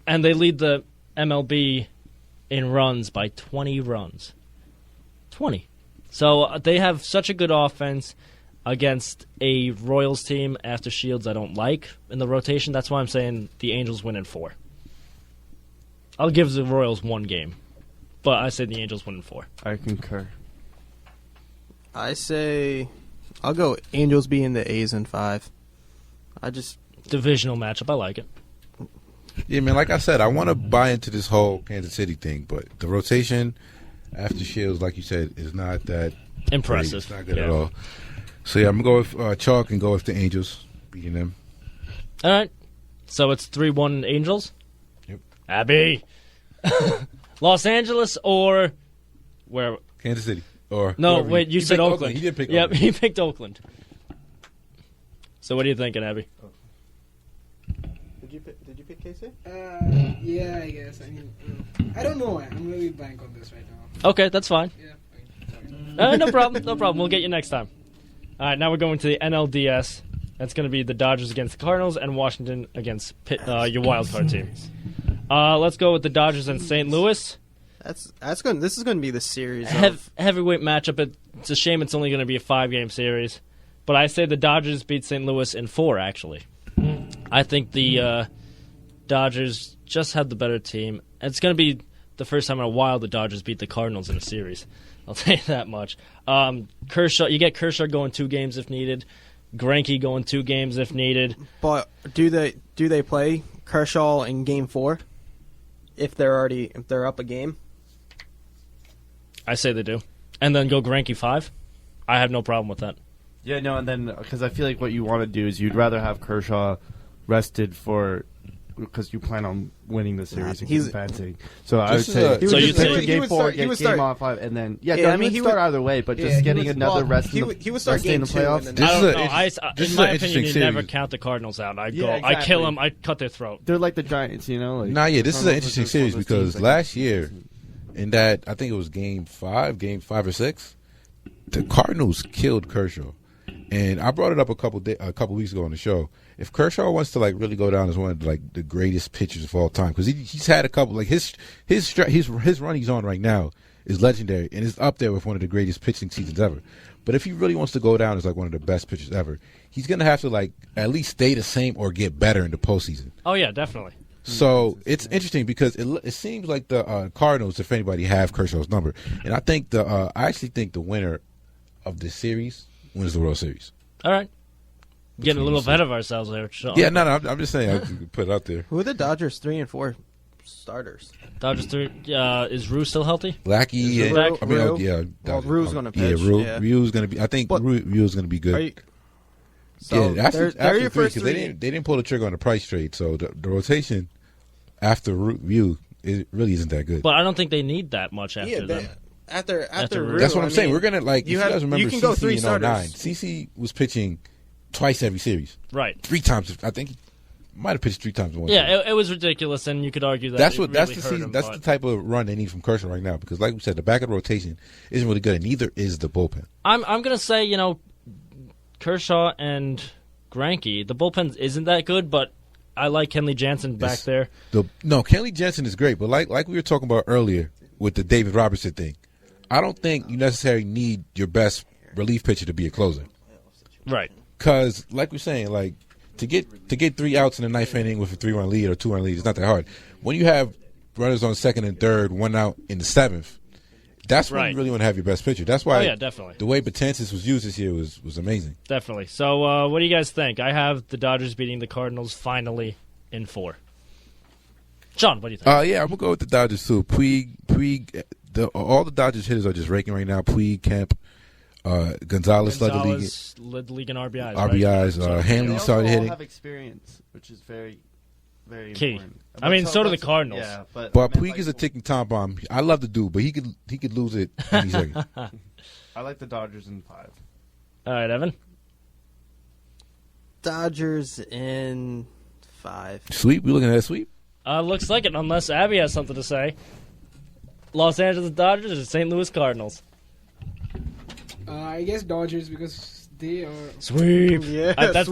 and they lead the MLB in runs by 20 runs. 20. So they have such a good offense against a Royals team after Shields I don't like in the rotation. That's why I'm saying the Angels win in 4. I'll give the Royals 1 game, but I say the Angels win in 4.
I concur.
I say I'll go Angels being the A's in 5.
Divisional matchup. I like it.
yeah, man. Like I said, I want to buy into this whole Kansas City thing, but the rotation after Shields, like you said, is not that
Impressive.
great. It's not good at all. So yeah, I'm gonna go with chalk and go with the Angels beating them.
All right. So it's 3-1 Angels?
Yep.
Abby. Los Angeles or where?
Kansas City or
No,
whoever
wait, you
he
said
picked
Oakland.
He did pick
Yep,
Oakland.
he picked Oakland. So what are you thinking, Abby?
Did you pick KC?
Yeah, I guess. I mean, I don't know. I'm really blank on this right now.
Okay, that's fine.
Yeah. Sorry.
No problem. No problem. We'll get you next time. All right, now we're going to the NLDS. That's going to be the Dodgers against the Cardinals and Washington against your wild card team. Let's go with the Dodgers and St. Louis.
That's going. This is going to be the series. Of,
Heavyweight matchup. It's a shame it's only going to be a 5-game series, but I say the Dodgers beat St. Louis in 4. Actually, I think the Dodgers just had the better team. It's going to be the first time in a while the Dodgers beat the Cardinals in a series. I'll tell you that much. Kershaw, you get Kershaw going 2 games if needed. Greinke going 2 games if needed.
but do they play Kershaw in Game 4? If they're up a game.
I say they do. And then go Greinke 5. I have no problem with that.
Yeah, no, and then because I feel like what you want to do is you'd rather have Kershaw rested for because you plan on winning the series and
He's-
advancing. So I would
This is
say
a-
So you
pitch
think-
in
he
game
would
4,
start- he
get
would
game
start-
on 5, and then
Yeah,
no,
I mean,
he
he
would start
would-
either way, but
Yeah,
just
he
getting
would-
another
well,
rest
he
in the
would- he would start
rest day in
game
the
2
playoffs.
and
This
I
is
don't
a-
know.
this
In
is
my
an
opinion,
interesting
you never
series.
count the Cardinals out. I
Yeah,
I kill
exactly.
them. I cut their throat.
They're like the Giants, Like,
Nah, yeah, this is an
Cardinals
interesting
are just
series
one of those teams
because
that
last
can-
year, in that I think it was game 5 or 6, the Cardinals killed Kershaw, and I brought it up a couple weeks ago on the show. If Kershaw wants to really go down as one of the greatest pitchers of all time, because he's had a couple his run he's on right now is legendary and is up there with one of the greatest pitching seasons ever. But if he really wants to go down as one of the best pitchers ever, he's gonna have to at least stay the same or get better in the postseason.
Oh yeah, definitely.
So it's interesting because it seems like the Cardinals, if anybody, have Kershaw's number, and I think I actually think the winner of this series wins the World Series.
All right. Getting a little
Between
ahead of ourselves there. Sean.
Yeah, no, I'm just saying I could put it out there.
Who are the Dodgers 3 and 4 starters?
Dodgers 3. Is Rue still healthy?
Lackey,
Is
and,
Rue- Rue?
yeah,
Well, Rue's gonna
Yeah,
pitch,
Rue,
yeah.
Rue's gonna be. I think
But-
Rue's gonna be good.
Are you, so
yeah, after
they're your
three,
first
'cause
three.
they didn't pull the trigger on the price trade, so the rotation after Rue it really isn't that good.
But I don't think they need that much after
Yeah,
them.
after
Rue.
Rue,
That's what I'm
I
saying.
mean,
We're gonna if you guys remember
you can go
CC
3
in 09.
starters.
CC was pitching twice every series,
Right.
3 times. I think he might have pitched 3 times in one. series.
Yeah, it was ridiculous, and you could argue that
That's
it
what.
really
That's the
hurt
season.
him,
That's
but-
the type of run they need from Kershaw right now. Because, like we said, the back of the rotation isn't really good, and neither is the bullpen.
I'm gonna say Kershaw and Greinke. The bullpen isn't that good, but I like Kenley Jansen back
Yes.
there.
No, Kenley Jensen is great, but like we were talking about earlier with the David Robertson thing, I don't think you necessarily need your best relief pitcher to be a closer.
Right.
Because, like we're saying, to get 3 outs in the ninth inning with a 3-run lead or 2-run lead, it's not that hard. When you have runners on second and third, 1 out in the 7th, that's when
Right.
you really want to have your best pitcher. That's why
Oh yeah, definitely.
the way Betances was used this year was amazing.
Definitely. So, what do you guys think? I have the Dodgers beating the Cardinals finally in 4. Sean, what do you think?
Yeah, I'm gonna go with the Dodgers too. Puig, all the Dodgers hitters are just raking right now. Puig, Kemp, Gonzalez led the league.
Gonzalez led the league in RBIs.
RBIs.
Right?
Hanley
They also
started
all
hitting.
have experience, which is very, very
Key.
important.
I mean, so do the
that's-
Cardinals.
Yeah, but
But
I meant,
Puig is a ticking time bomb. I love the dude, but he could lose it any second.
I like the Dodgers in 5.
All right, Evan.
Dodgers in 5.
Sweep? We looking at a sweep?
Looks like it, unless Abby has something to say. Los Angeles Dodgers or St. Louis Cardinals?
I guess Dodgers because they are.
Sweep.
Yeah,
That's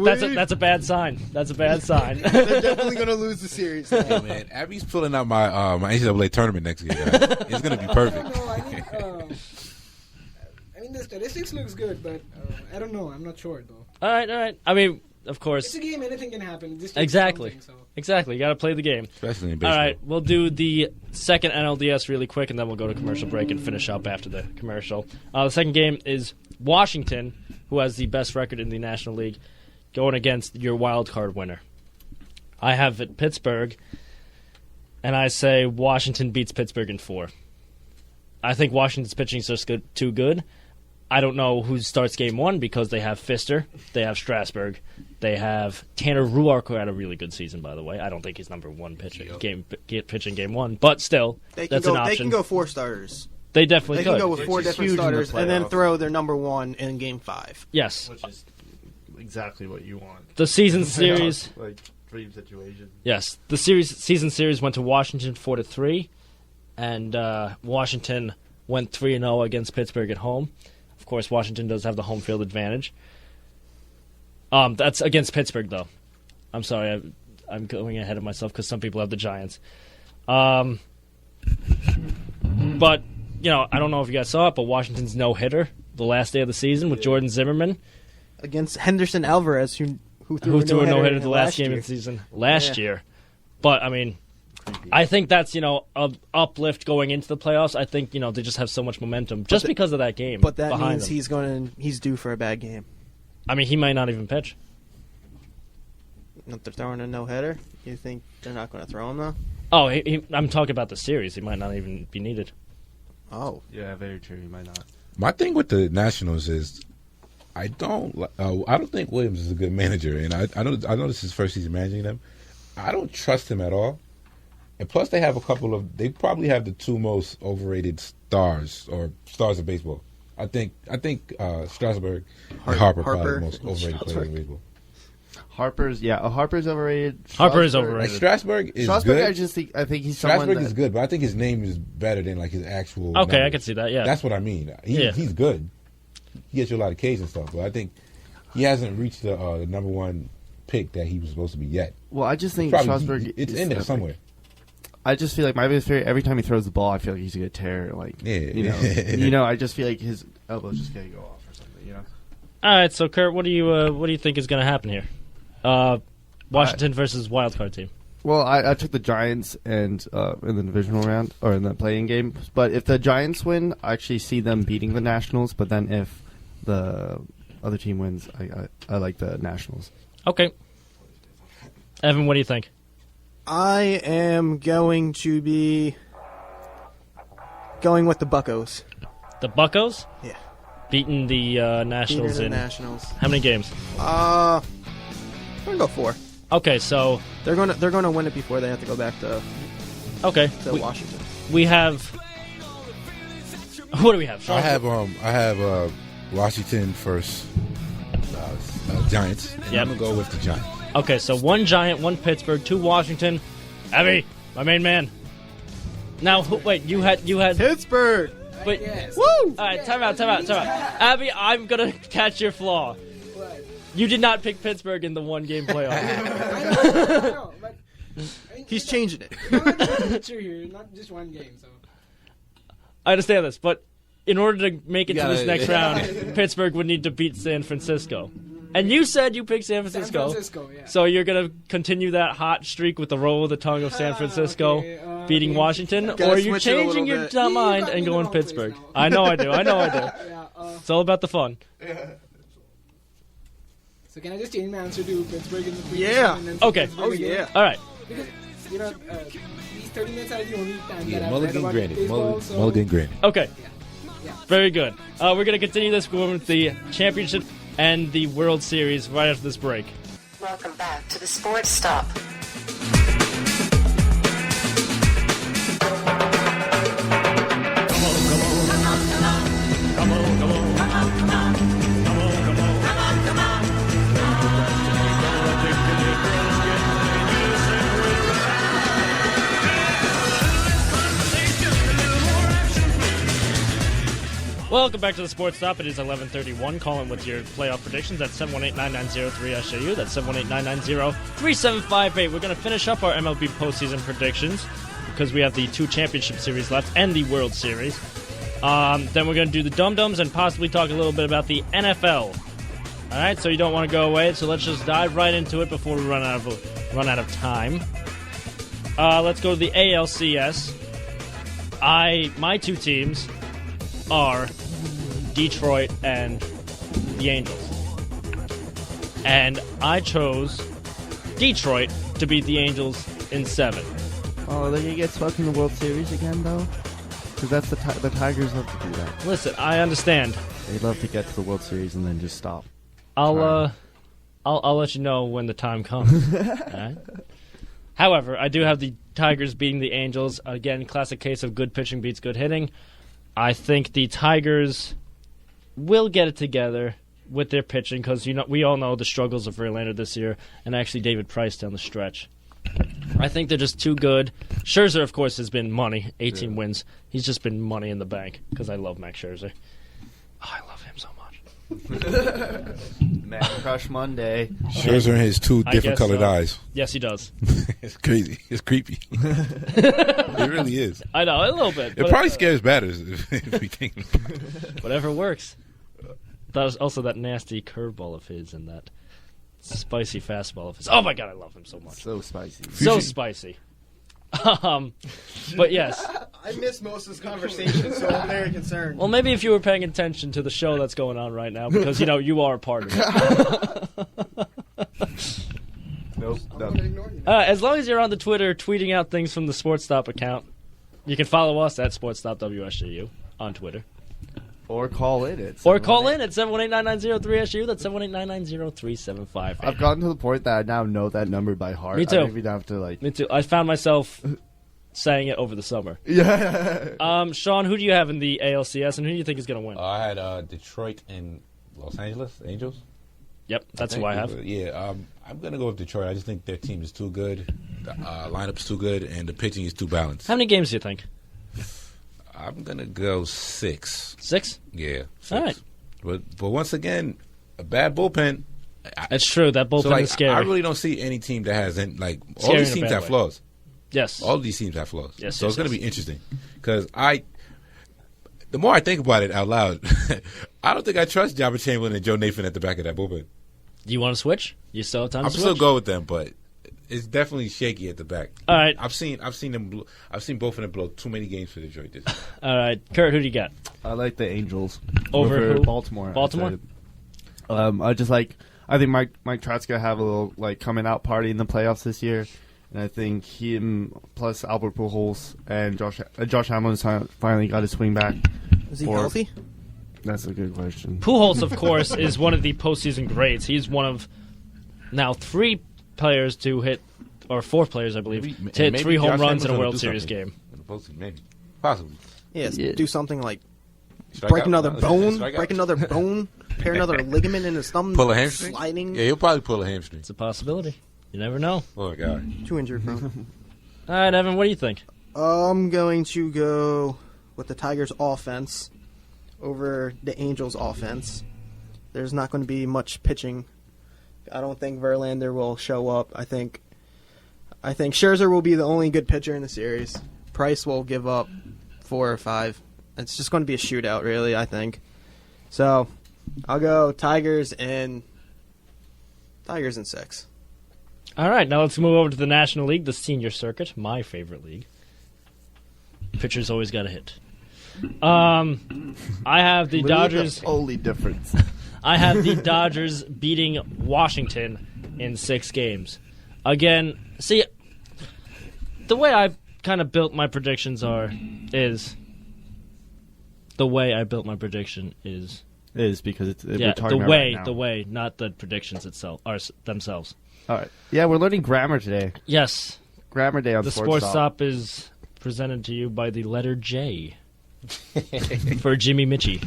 a bad sign. That's a bad sign.
They're definitely gonna lose the series.
Oh man, Abby's pulling out my my NCAA tournament next year. Guys. It's gonna be perfect.
No, I mean the statistics looks good, but I don't know. I'm not sure though.
All right. I mean, of course.
It's a game. Anything can happen. This takes
Exactly.
something, so.
Exactly. You got to play the game.
Especially in
All
baseball.
right, we'll do the second NLDS really quick, and then we'll go to commercial break and finish up after the commercial. The second game is Washington, who has the best record in the National League, going against your wild card winner. I have it Pittsburgh, and I say Washington beats Pittsburgh in 4. I think Washington's pitching is just too good. I don't know who starts game 1 because they have Pfister, they have Strasburg, they have Tanner Ruark, who had a really good season, by the way. I don't think he's number 1 pitching game 1, but still,
They can
that's
go.
an option.
They can go 4 starters.
They definitely
They
could.
can go with 4
Which is
different
huge in the
starters and then
playoffs.
throw their number 1 in Game 5.
Yes,
Which is exactly what you want.
the season series.
Like, dream situation.
Yes, the season series went to Washington 4-3, and Washington went 3-0 against Pittsburgh at home. Of course, Washington does have the home field advantage. That's against Pittsburgh, though. I'm sorry, I'm going ahead of myself because some people have the Giants. But I don't know if you guys saw it, but Washington's no hitter the last day of the season with Jordan Zimmerman,
Against Henderson Alvarez, who
who threw a no hitter
in
the last game
year.
of the season last
Yeah.
year. But I mean, I think that's a uplift going into the playoffs. I think they just have so much momentum just because of that game.
But that
behind
means
them.
he's due for a bad game.
I mean, he might not even pitch.
If they're throwing a no-hitter, you think they're not going to throw him though?
Oh, I'm talking about the series. He might not even be needed.
Oh,
Yeah, very true. You might not.
My thing with the Nationals is I don't think Williams is a good manager, and I know this is his first season managing them. I don't trust him at all. And plus, they probably have the two most overrated stars of baseball. I think Strasburg and Harper probably the most overrated players in baseball.
Harper's overrated.
Harper is overrated.
Strasburg is
Strasburg,
good.
I think he's
Strasburg is good, but I think his name is better than like his actual.
Okay,
number.
I can see that. Yeah,
That's what I mean. He's good. He gets you a lot of Ks and stuff, but I think he hasn't reached the number one pick that he was supposed to be yet.
Well, I just think Strasburg.
It's in there somewhere.
I just feel like my biggest fear every time he throws the ball, I feel like he's gonna tear. Like I just feel like his elbow's just gonna go off or something.
All right, so Kurt, what do you think is going to happen here? Washington versus wildcard team.
Well, I took the Giants and in the divisional round or in the playing game. But if the Giants win, I actually see them beating the Nationals. But then if the other team wins, I like the Nationals.
Okay. Evan, what do you think?
I am going to be going with the Buccos.
The Buccos?
Yeah.
Beating the Nationals in
Nationals.
how many games?
I'm gonna go 4.
Okay, so
They're gonna win it before they have to go back to Washington.
we have. What do we have?
I have Washington first, Giants. And
Yep.
I'm gonna go with the Giants.
Okay, so 1 Giant, 1 Pittsburgh, 2 Washington. Abby, my main man. Now, wait, you had
Pittsburgh.
Wait,
Yes.
Woo!
all right, time out. Abby, I'm gonna catch your flaw.
What?
You did not pick Pittsburgh in the 1-game playoff.
I know, but
He's changing it.
picture here, not just one game. So
I understand this, but in order to make it to
gotta-
this next round, Pittsburgh would need to beat San Francisco. And you said you picked San Francisco.
San Francisco, yeah.
So you're going to continue that hot streak with the roll of the tongue of San Francisco
okay,
beating
okay.
Washington?
Gotta
Or are you
switch it a little
changing your
bit.
dumb
You
mind
got me
and
in the
going
wrong place
Pittsburgh?
now.
I know I do.
Yeah.
It's all about the fun.
So can I just change my answer to Pittsburgh in the previous
Yeah.
one and then
Okay.
Pittsburgh
Oh
again?
yeah.
All right.
Because these 30 minutes are the only time that
Yeah,
I've read
mulligan
about
granted.
baseball. So
Mulligan granted.
Okay.
Yeah.
Very good. We're going to continue this with the championship and the World Series right after this break.
Welcome back to the Sports Stop.
Welcome back to the Sports Stop. It is 11:31. Call in with your playoff predictions at 718-990-3SJU. That's 718-990-3758. We're going to finish up our MLB postseason predictions because we have the 2 championship series left and the World Series. Then we're going to do the Dum-Dums and possibly talk a little bit about the NFL. All right, so you don't want to go away. So let's just dive right into it before we run out of time. Let's go to the ALCS. My 2 teams are Detroit and the Angels. And I chose Detroit to beat the Angels in 7.
Oh, are they gonna get swept in the World Series again, though? Because that's the Tigers love to do that.
Listen, I understand.
They love to get to the World Series and then just stop.
I'll let you know when the time comes. All right? However, I do have the Tigers beating the Angels. Again, classic case of good pitching beats good hitting. I think the Tigers will get it together with their pitching because we all know the struggles of Verlander this year and actually David Price down the stretch. I think they're just too good. Scherzer, of course, has been money. 18 wins. He's just been money in the bank because I love Max Scherzer. Oh, I love him so much.
Man Crush Monday.
Scherzer and his 2
I
different
guess
colored
so.
eyes.
Yes, he does.
It's crazy. It's creepy. It really is.
I know, a little bit.
It
but
probably scares batters if we think.
whatever works. That was also that nasty curveball of his and that spicy fastball of his. Oh my god, I love him so much.
So spicy.
So spicy. But yes.
I missed most of this conversation, so I'm very concerned.
Well, maybe if you were paying attention to the show that's going on right now, because you are a part of it.
Nope.
I'm gonna ignore you.
As long as you're on the Twitter tweeting out things from the SportsStop account, you can follow us at SportsStop WSJU on Twitter.
Or call in it.
Or call in at 718-990-3SU. That's 718-990-375.
I've gotten to the point that I now know that number by heart.
Me too.
I don't even have to, like...
Me too. I found myself saying it over the summer.
Yeah.
Sean, who do you have in the ALCS, and who do you think is going to win?
I had Detroit and Los Angeles Angels.
Yep, that's who I have.
Yeah, I'm going to go with Detroit. I just think their team is too good. The lineup's too good, and the pitching is too balanced.
How many games do you think?
I'm going to go 6.
6?
Yeah, 6.
All right.
But once again, a bad bullpen.
It's true. That bullpen is scary.
I really don't see any team that has any, like, all
Scary
these
in a
teams
bad
have
way.
flaws.
Yes.
All these teams have flaws.
Yes,
so
yes,
it's going to
yes.
be interesting. Because the more I think about it out loud, I don't think I trust Jabba Chamberlain and Joe Nathan at the back of that bullpen.
Do you want to switch? You still have time
I'm
to switch?
still go with them, but it's definitely shaky at the back.
All right.
I've seen them. I've seen both of them blow too many games for Detroit this year.
All right. Kurt, who do you got?
I like the Angels.
Over who?
Baltimore.
Baltimore?
I just like... I think Mike Trout's going to have a little, like, coming out party in the playoffs this year. And I think him plus Albert Pujols and Josh Hamilton finally got his swing back.
Is he healthy?
That's a good question.
Pujols, of course, is one of the postseason greats. He's one of now 3 players to hit, or 4 players, I believe, to hit 3 home runs in a World Series game.
Maybe. Possibly.
Yes.
Yeah.
Do something like
Strike
break
out.
another bone,
Strike out.
break another bone, tear another ligament in his thumb.
Pull a hamstring?
Sliding.
Yeah, he'll probably pull a hamstring.
It's a possibility. You never know.
Oh, my God.
Too injured, bro.
All right, Evan, what do you think?
I'm going to go with the Tigers' offense over the Angels' offense. There's not going to be much pitching. I don't think Verlander will show up. I think Scherzer will be the only good pitcher in the series. Price will give up 4 or 5. It's just going to be a shootout, really, I think. So, I'll go Tigers in 6.
All right, now let's move over to the National League, the senior circuit, my favorite league. Pitchers always got a hit. I have the Dodgers.
The only difference.
I have the Dodgers beating Washington in 6 games. Again, see, the way I kind of built my predictions is
because it's
yeah,
we're talking
the
about
way,
right now.
the way, not the predictions themselves.
All right. Yeah, we're learning grammar today.
Yes,
Grammar day on
the SportsStop is presented to you by the letter J for Jimmy Mitchie.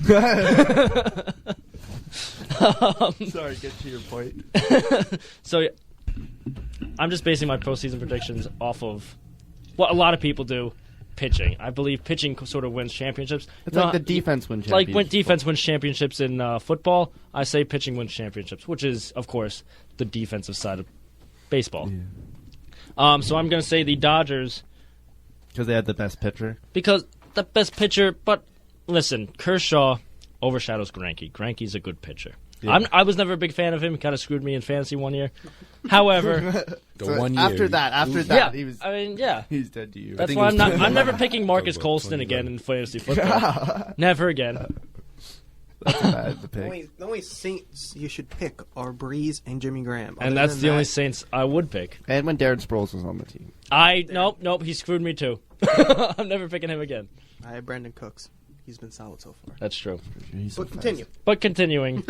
Sorry, get to your point.
So I'm just basing my postseason predictions off of what a lot of people do, pitching. I believe pitching sort of wins championships.
It's like the defense wins
Like
championships.
when defense wins championships in football, I say pitching wins championships, which is, of course, the defensive side of baseball.
Yeah.
So I'm going to say the Dodgers
Because they had the best pitcher.
because the best pitcher. But listen, Kershaw overshadows Greinke. Greinke's a good pitcher.
Yeah.
I was never a big fan of him. He kind of screwed me in fantasy one year. However,
The 1 year.
After that,
yeah,
he was.
I mean, yeah.
He's dead to you.
That's
think
why
it was
I'm never picking Marcus
2011.
Colston again in fantasy football. Never again.
That's bad. The
The
pick.
only Saints you should pick are Breeze and Jimmy Graham.
And
Other
that's
than
the only
that,
Saints I would pick.
And when Darren Sproles was on the team.
Nope, he screwed me too. I'm never picking him again.
I have Brandon Cooks. He's been solid so far.
That's true.
He's so
But continue.
But continuing,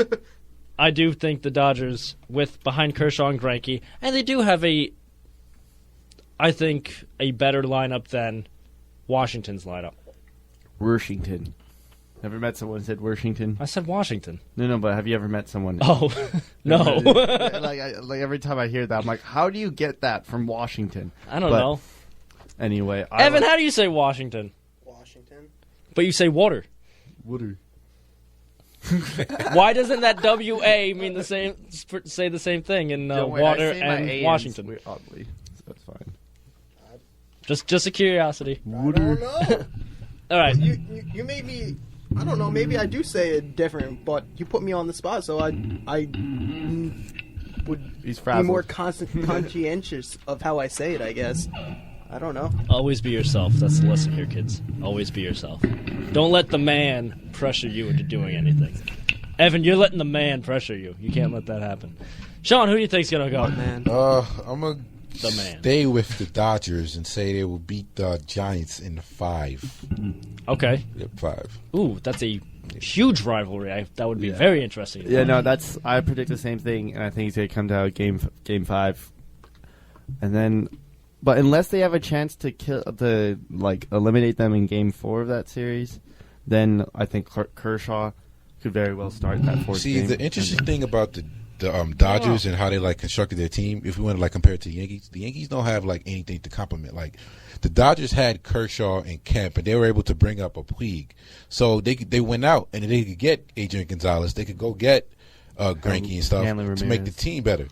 I do think the Dodgers, with behind Kershaw and Greinke, and they do have I think, a better lineup than Washington's lineup.
Washington. Never met someone who said Washington?
I said Washington.
No, but have you ever met someone?
Oh, no.
like every time I hear that, I'm like, how do you get that from Washington?
I don't
But
know.
Anyway,
Evan, how do you say Washington?
Washington.
But you say water.
Water.
Why doesn't that WA mean the same? Say the same thing in water and Washington?
Oddly, so that's fine.
Just a curiosity.
I don't know.
All right.
You made me. I don't know. Maybe I do say it different, but you put me on the spot, so I would
He's
be
frazzled.
more conscientious of how I say it. I guess. I don't know.
Always be yourself. That's the lesson here, kids. Always be yourself. Don't let the man pressure you into doing anything. Evan, you're letting the man pressure you. You can't let that happen. Sean, who do you think's gonna go?
Man.
I'm going
The
to
man.
stay with the Dodgers and say they will beat the Giants in 5.
Okay.
Yep, 5.
Ooh, that's a huge rivalry. That would be
Yeah.
very interesting.
Yeah, no, I predict the same thing, and I think it's going to come down to game 5. And then, but unless they have a chance to eliminate them in game 4 of that series, then I think Kershaw could very well start that 4th
See,
game.
the interesting thing about the Dodgers and how they constructed their team, if we want to compare it to the Yankees don't have anything to complement. The Dodgers had Kershaw and Kemp, and they were able to bring up a Puig, so they went out and they could get Adrian Gonzalez, they could go get Greinke and stuff to make the team better.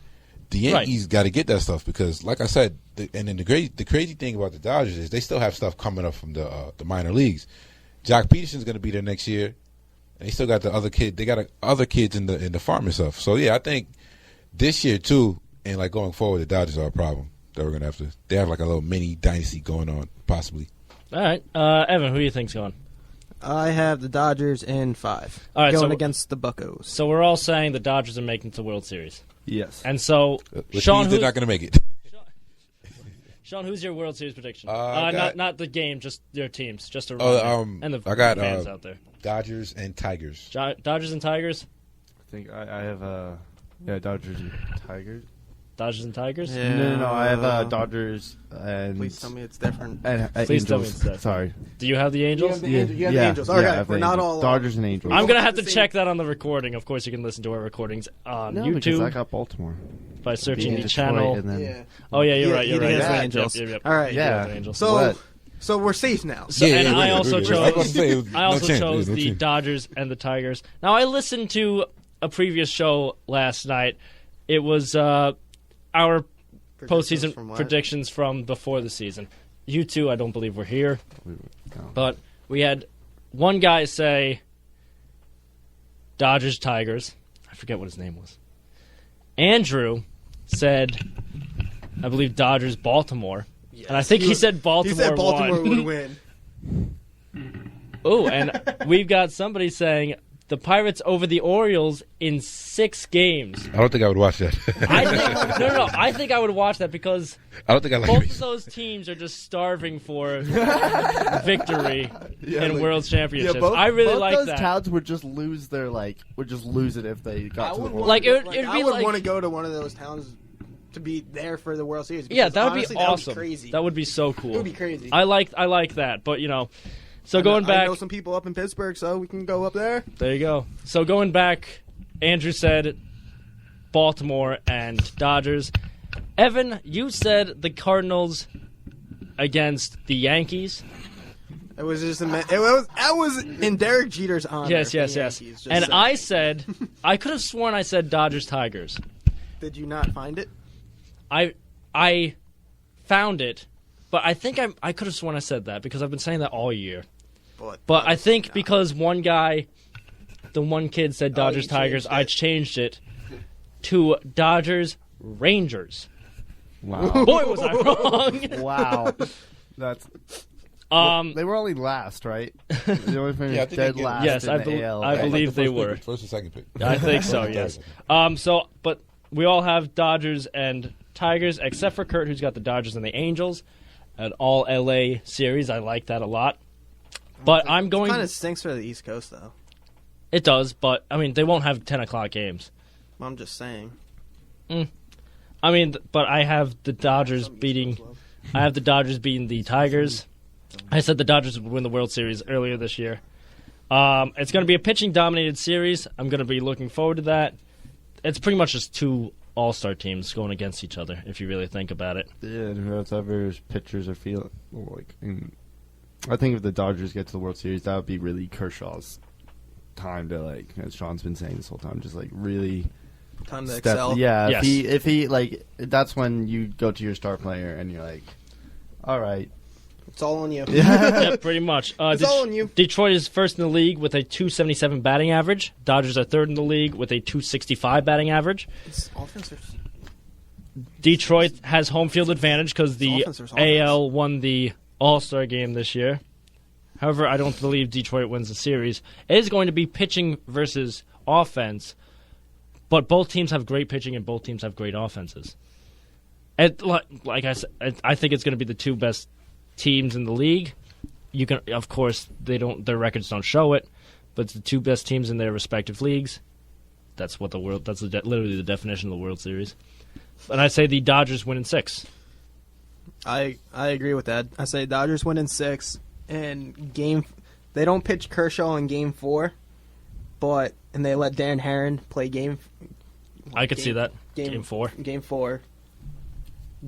The Yankees got to get that stuff because, like I said, and then the crazy thing about the Dodgers is they still have stuff coming up from the minor leagues. Jock Peterson's going to be there next year. And they still got the other kid. They got other kids in the farm and stuff. So yeah, I think this year too, and going forward, the Dodgers are a problem that we're gonna have to. They have a little mini dynasty going on, possibly.
All right, Evan, who do you think's going?
I have the Dodgers in 5.
All right,
going
so
against the Buccos.
So we're all saying the Dodgers are making it to the World Series.
Yes.
And so,
Which
Sean,
means they're not going to make it.
Sean, who's your World Series prediction?
Not
the game, just your teams, just to and the
I got
fans out there.
Dodgers and Tigers.
Dodgers and Tigers.
I think I have Dodgers and Tigers.
Dodgers and Tigers.
Yeah.
No, I have Dodgers and.
Please tell me it's different.
And
Please tell me
Angels.
it's different.
Sorry.
Do you have the Angels?
You have the Angels. Okay,
I have
we're
the
not
Angels.
all
Dodgers and Angels.
I'm gonna have to
the same-
check that on the recording. Of course, you can listen to our recordings on
No, because I
YouTube
got Baltimore.
by searching the
Detroit,
channel.
and then,
Yeah.
Oh yeah, you're right.
He
You're right.
has the
Yep,
Angels.
yep.
All right.
You have
Yeah.
the Angels.
So we're safe now.
So, and I also
I was about to say,
chose. I also chose
no
the
chance.
Dodgers and the Tigers. Now I listened to a previous show last night. It was our postseason
from what?
predictions from before the season. You two, I don't believe were here, but we had one guy say Dodgers Tigers. I forget what his name was. Andrew said, I believe Dodgers Baltimore. And I think he said Baltimore
He said Baltimore
won.
would win.
Oh, and we've got somebody saying the Pirates over the Orioles in 6 games.
I don't think I would watch that.
I think I would watch that because
I don't think I like
both
it.
of those teams are just starving for victory in
like-
World Championships.
both,
I really
both
like
those
that.
towns would just lose their would just lose it if they got to the World
Like,
Series.
it'd
I
be
would
like-
want to go to one of those towns to be there for the World Series.
Yeah,
because
that would
honestly,
be awesome.
That would be crazy.
That would be so cool.
It would be crazy.
I like that, but so going
I
back,
know some people up in Pittsburgh, so we can go up there.
there you go. So going back, Andrew said Baltimore and Dodgers. Evan, you said the Cardinals against the Yankees.
It was just I was in Derek Jeter's honor.
Yes.
for the Yankees, just
And
saying.
I said, I could have sworn I said Dodgers Tigers.
Did you not find it?
I found it, but I think I could have sworn I said that because I've been saying that all year. But I think because the one kid said Dodgers
you
Tigers,
changed
I
it.
changed it to Dodgers Rangers.
Wow.
Boy, was I wrong.
Wow. That's they were only last, right? They only finished
Yeah, I think
dead
they get-
last
Yes,
in
I
the
bel-
AL.
I
right?
believe they were.
First and second pick.
I think so, yes. But we all have Dodgers and Tigers, except for Kurt, who's got the Dodgers and the Angels. An all LA series. I like that a lot. But I'm going.
It kind of stinks for the East Coast, though.
It does, but I mean, they won't have 10 o'clock games.
I'm just saying.
I mean, but I have the Dodgers beating. I have the Dodgers beating the Tigers. I said the Dodgers would win the World Series earlier this year. It's going to be a pitching-dominated series. I'm going to be looking forward to that. It's pretty much just 2 all-star teams going against each other, if you really think about it.
Yeah, and whoever's pitchers are feeling like. I think if the Dodgers get to the World Series, that would be really Kershaw's time to, like, as Sean's been saying this whole time, just like really
Time to
step.
excel.
Yeah,
Yes.
if he like, that's when you go to your star player and you're like, all right,
It's all on you.
Yeah, pretty much.
It's all on you.
Detroit is first in the league with a 277 batting average. Dodgers are third in the league with a 265 batting average.
It's offense.
Detroit has home field advantage because the
offense versus offense.
AL won the All-Star game this year. However, I don't believe Detroit wins the series. It is going to be pitching versus offense, but both teams have great pitching and both teams have great offenses. Like I said, I think it's going to be the 2 best teams in the league. You can, of course, their records don't show it, but it's the two best teams in their respective leagues. That's what that's literally the definition of the World Series. And I say the Dodgers win in 6.
I agree with that. I say Dodgers win in 6. And they don't pitch Kershaw in Game 4, and they let Dan Herron play
I could see that. Game 4.
Game 4.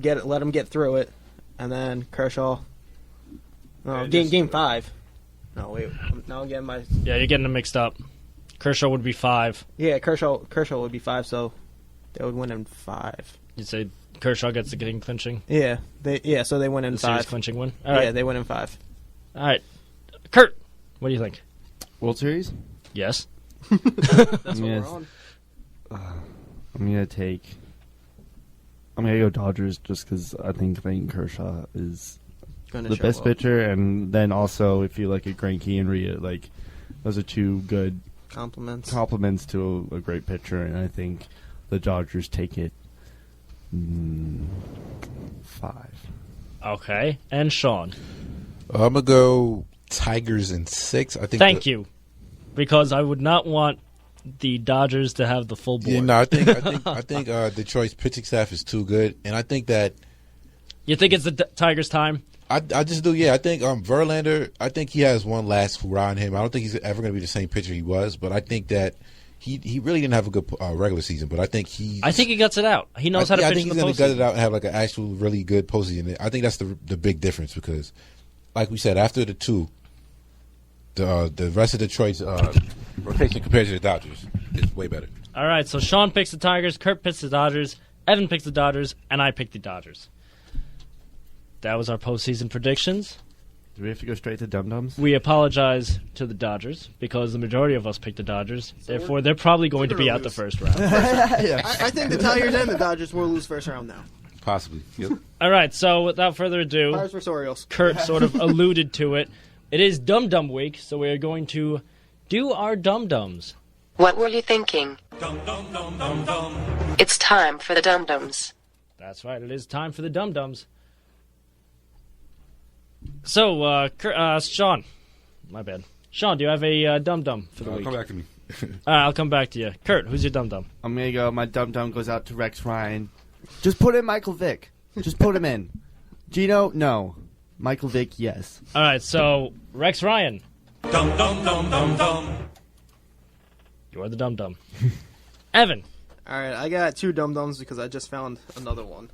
Let him get through it, and then Kershaw. No, game 5. No, wait. Now I'm getting my.
Yeah, you're getting them mixed up. Kershaw would be 5.
Yeah, Kershaw would be 5, so they would win in 5.
You'd say Kershaw gets the game clinching.
Yeah, so they win in
The
5.
series clinching win. All right.
Yeah, they win in 5.
All right, Kurt, what do you think?
World Series?
Yes.
That's what we're on.
I'm gonna go Dodgers just because I think Clayton Kershaw is the best pitcher, and then also if you look at Greinke and Rhea, like those are two good compliments to a great pitcher, and I think the Dodgers take it 5.
Okay, and Sean.
I'm gonna go Tigers in 6. I think.
Thank you, because I would not want the Dodgers to have the full board.
Yeah, no, I think Detroit's pitching staff is too good, and I think that.
You think it's the Tigers' time?
I just do, yeah. I think Verlander, I think he has one last hurrah in him. I don't think he's ever going to be the same pitcher he was, but I think that he really didn't have a good regular season. But I think he
guts it out. He knows how to pitch
I think
in
he's
the
going to gut
postseason.
it out and have like an actual really good postseason. I think that's the big difference because, like we said, after the 2, the rest of Detroit's rotation compared to the Dodgers is way better.
All right, so Sean picks the Tigers, Kurt picks the Dodgers, Evan picks the Dodgers, and I pick the Dodgers. That was our postseason predictions.
Do we have to go straight to dum-dums?
We apologize to the Dodgers because the majority of us picked the Dodgers. Therefore, they're probably going to be out the first round.
I think the Tigers and the Dodgers will lose first round now.
Possibly. Yep.
All right, so without further ado,
Pirates vs. Orioles.
Kurt sort of alluded to it. It is Dum Dum Week, so we are going to do our Dum Dums.
What were you thinking? It's time for the Dum Dums.
That's right, it is time for the Dum Dums. So, Sean, my bad. Sean, do you have a Dum Dum for the week?
Come back to me.
All right, I'll come back to you. Kurt, who's your Dum Dum?
I'm gonna go. My dum-dum goes out to Rex Ryan. Just put in Michael Vick. Just put him in. Gino, no. Michael Vick, yes.
All right, so Rex Ryan.
Dum dum dum dum dum.
You are the Dum Dum. Evan.
All right, I got 2 dum-dums because I just found another one.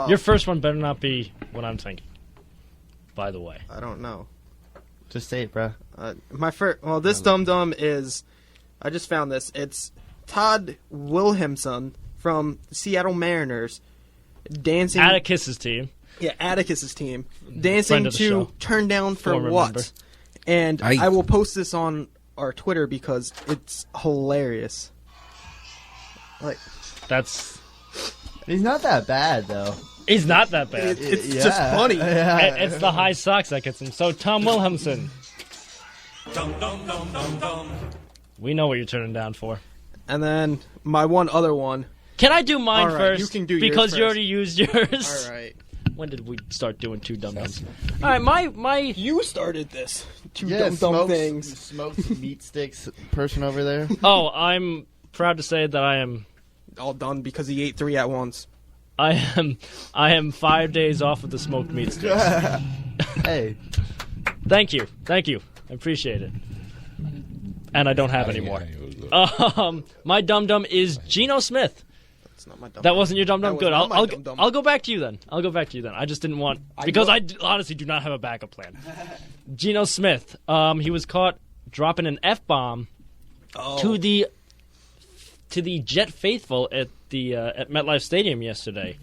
Your first one better not be what I'm thinking. By the way.
I don't know.
Just say it, bruh.
This dum-dum is, I just found this. It's Todd Wilhelmson from the Seattle Mariners dancing.
Atticus's team.
Yeah, Atticus's team. Dancing
Friend of the
to
show.
Turn Down for
Former
What?
member.
And I will post this on our Twitter because it's hilarious. Like,
That's.
He's not that bad, though.
He's not that bad.
it's just funny.
It's the high socks that gets him. So, Tom Wilhelmson.
Dum dum dum dum dum.
We know what you're turning down for.
And then my one other one.
Can I do mine
All right,
first?
you can do yours
because you
first.
already used yours.
All right.
When did we start doing 2 dum-dums? All right, my
You started this. 2
Yeah,
dum-dum things.
Smoked meat sticks person over there.
Oh, I'm proud to say that I am
All done because he ate 3 at once.
I am 5 days off of the smoked meat sticks.
Hey.
Thank you. I appreciate it. And I don't have any more. My dum-dum is Geno Smith.
That's not my dum-dum.
That wasn't your dum-dum?
That was
Good.
not my
I'll
dum-dum.
go back to you then. I just didn't want... Because I honestly do not have a backup plan. Geno Smith. He was caught dropping an F-bomb to the Jet faithful at MetLife Stadium yesterday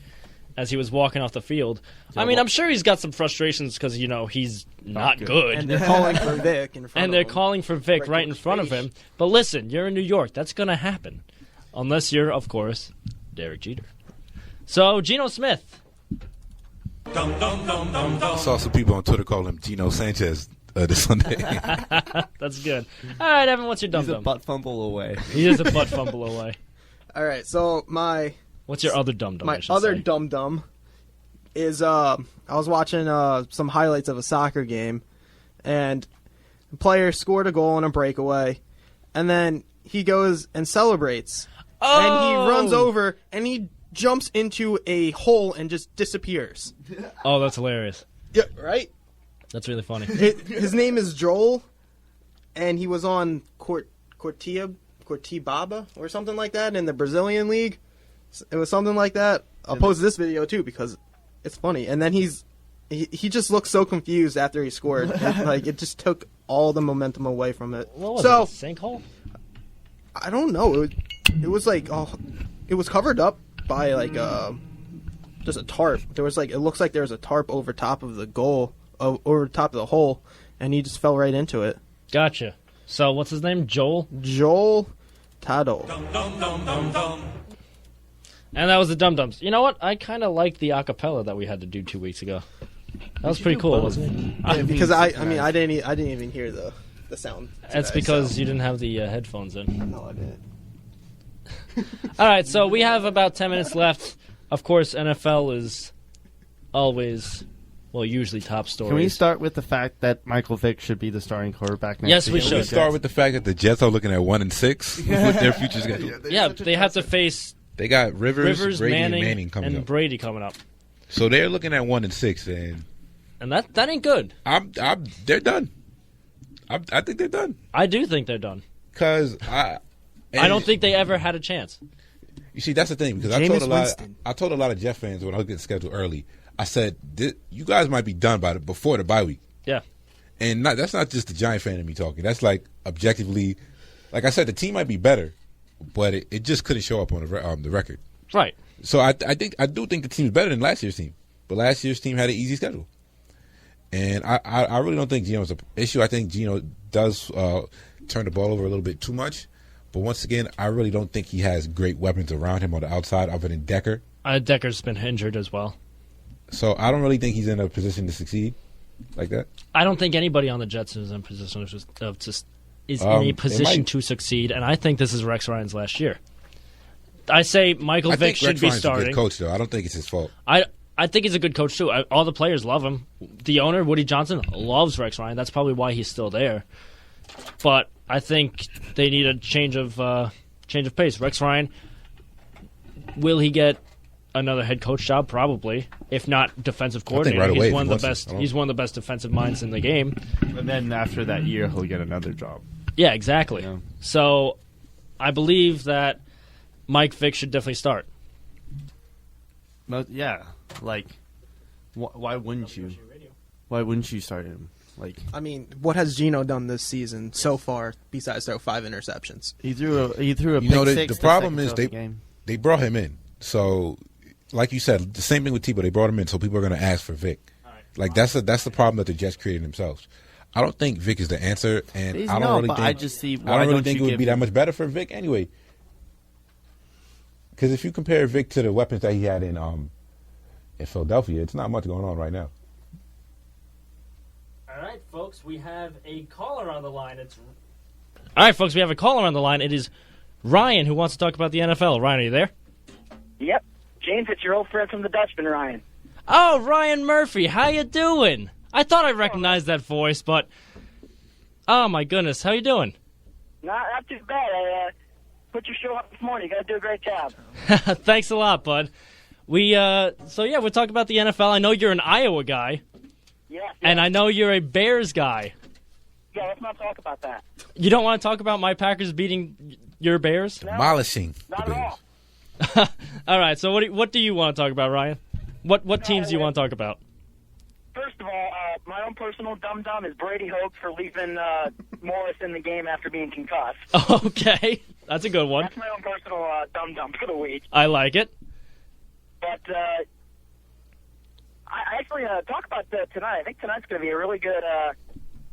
as he was walking off the field. I mean, I'm sure he's got some frustrations because, he's not good.
And they're calling for Vic in front
And
of
they're
him.
calling for Vic right in front of him. But listen, you're in New York. That's going to happen. Unless you're, of course, Derek Jeter. So, Geno Smith.
Dum dum dum dum
I
dum.
saw some people on Twitter call him Geno Sanchez this Sunday.
That's good. All right, Evan, what's your
He's a
dum-dum?
butt fumble away.
He is a butt fumble away.
All right, so
What's your other dum-dum,
my
I should
other
say?
dum-dum is I was watching some highlights of a soccer game, and The player scored a goal on a breakaway, and then he goes and celebrates.
Oh!
And he runs over, and he jumps into a hole and just disappears.
Oh, that's hilarious.
Yeah, right?
That's really funny.
His name is Joel, and he was on Cortibaba or something like that in the Brazilian league. It was something like that. I'll post this video too because it's funny. And then he just looked so confused after he scored. It just took all the momentum away from it.
What was
so,
it, a sinkhole?
I don't know. It was like it was covered up by like just a tarp. There was like it looks like there was a tarp over top of the goal, over top of the hole, and he just fell right into it.
Gotcha. So what's his name? Joel
Tado.
And that was the Dum Dums. You know what? I kind of liked the acapella that we had to do 2 weeks ago. That was pretty cool, wasn't it?
Because I didn't even hear the sound.
That's because you didn't have the headphones in.
No, I didn't.
All right, so we have about 10 minutes left. Of course, NFL is always, usually top stories.
Can we start with the fact that Michael Vick should be the starting quarterback next
Yes,
season?
we
Can
should.
we start with the fact that the Jets are looking at 1-6 with their future schedule?
Yeah, they have to face
They got Rivers, Brady,
Manning,
and Manning coming
and
up.
Brady coming up.
So they're looking at 1-6,
And that ain't good.
they're done. I think they're done.
I do think they're done.
Because
I don't think they ever had a chance.
You see, that's the thing. Because I told a lot of Jet fans when I was getting scheduled early. I said, you guys might be done before the bye week.
Yeah.
And that's not just the Giant fan in me talking. That's like objectively, like I said, the team might be better, but it just couldn't show up on the record.
Right.
So I do think the team's better than last year's team, but last year's team had an easy schedule, and I really don't think Gino's an issue. I think Gino does turn the ball over a little bit too much, but once again, I really don't think he has great weapons around him on the outside other than Decker.
Decker's been injured as well.
So I don't really think he's in a position to succeed like that.
I don't think anybody on the Jets is in a position to succeed, and I think this is Rex Ryan's last year. I say Michael Vick should be starting.
A good coach, though. I don't think it's his fault.
I think he's a good coach too. All the players love him. The owner, Woody Johnson, loves Rex Ryan. That's probably why he's still there. But I think they need a change of pace. Rex Ryan, will he get another head coach job? Probably, if not defensive coordinator.
Right away,
he's one of the best. He's one of the best defensive minds in the game.
And then after that year, he'll get another job.
Yeah, exactly.
Yeah.
So I believe that Mike Vick should definitely start.
But yeah, like, why wouldn't you? Why wouldn't you start him? Like,
I mean, what has Gino done this season so far besides throw 5 interceptions?
he threw a pick six.
The problem
the
is
second game.
they brought him in. So, like you said, the same thing with Tebow. They brought him in, so people are going to ask for Vic. Like that's the problem that the Jets created themselves. I don't think Vic is the answer, and I don't really think it would be that much better for Vic anyway. Because if you compare Vic to the weapons that he had in Philadelphia, it's not much going on right now.
All right, folks, we have a caller on the line. It is Ryan who wants to talk about the NFL. Ryan, are you there?
Yep. James, it's your old friend from the Dutchman, Ryan.
Oh, Ryan Murphy, how you doing? I thought I recognized that voice, but oh my goodness, how you doing?
Not too bad. I put your show up this morning. You got to do a great job.
Thanks a lot, bud. We're talking about the NFL. I know you're an Iowa guy.
Yeah.
And I know you're a Bears guy.
Yeah, let's not talk about that.
You don't want to talk about my Packers beating your Bears?
No,
Demolishing
not
the
at
Bears.
all.
All right, so what do you want to talk about, Ryan? What teams do you want to talk about?
First of all, my own personal dum-dum is Brady Hoke for leaving Morris in the game after being concussed.
Okay, that's a good one.
That's my own personal dum-dum for the week.
I like it.
But I actually talk about tonight. I think tonight's going to be a really good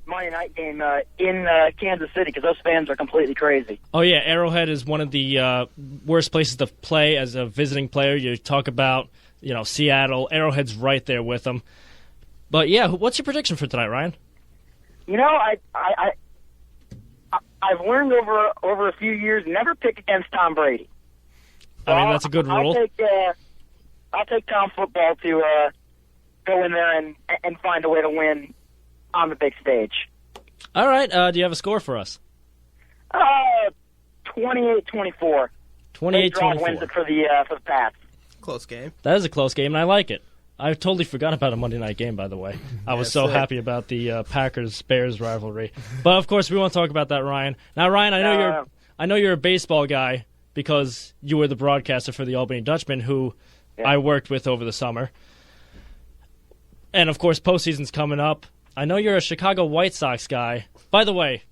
Monday night game in Kansas City because those fans are completely crazy.
Oh, yeah, Arrowhead is one of the worst places to play as a visiting player. You talk about, Seattle. Arrowhead's right there with them. But, yeah, what's your prediction for tonight, Ryan?
I've learned over a few years never pick against Tom Brady. So
I mean, that's a good rule.
I'll take Tom football to go in there and find a way to win on the big stage.
All right. Do you have a score for us?
28-24.
28-24.
Wins it for the Pats.
Close game.
That is a close game, and I like it. I totally forgot about a Monday night game, by the way. I was so happy about the Packers-Bears rivalry. But, of course, we won't talk about that, Ryan. Now, Ryan, I know you're a baseball guy because you were the broadcaster for the Albany Dutchman, who I worked with over the summer. And, of course, postseason's coming up. I know you're a Chicago White Sox guy. By the way,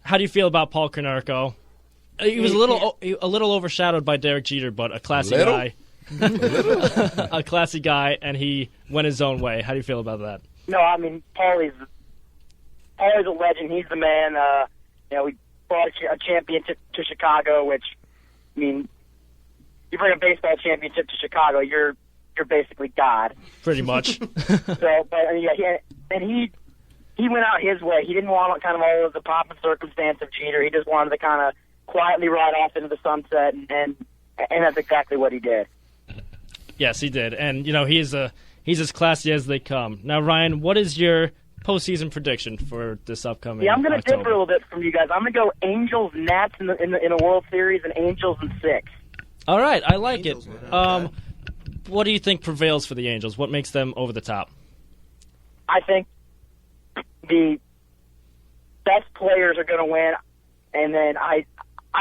how do you feel about Paul Konerko? He was a little overshadowed by Derek Jeter, but a classy guy. A classy guy, and he went his own way. How do you feel about that?
No, I mean, Paulie's a legend. He's the man. We brought a championship to Chicago, which, I mean, you bring a baseball championship to Chicago, you're basically God.
Pretty much.
He went out his way. He didn't want kind of all of the pomp and circumstance of Jeter. He just wanted to kind of quietly ride off into the sunset, and that's exactly what he did.
Yes, he did. And, he's as classy as they come. Now, Ryan, what is your postseason prediction for this upcoming
I'm going to
October?
differ a little bit from you guys. I'm going to go Angels, Nats in the World Series, and Angels in 6.
All right, I like
Angels,
it.
man, okay.
What do you think prevails for the Angels? What makes them over the top?
I think the best players are going to win, and then I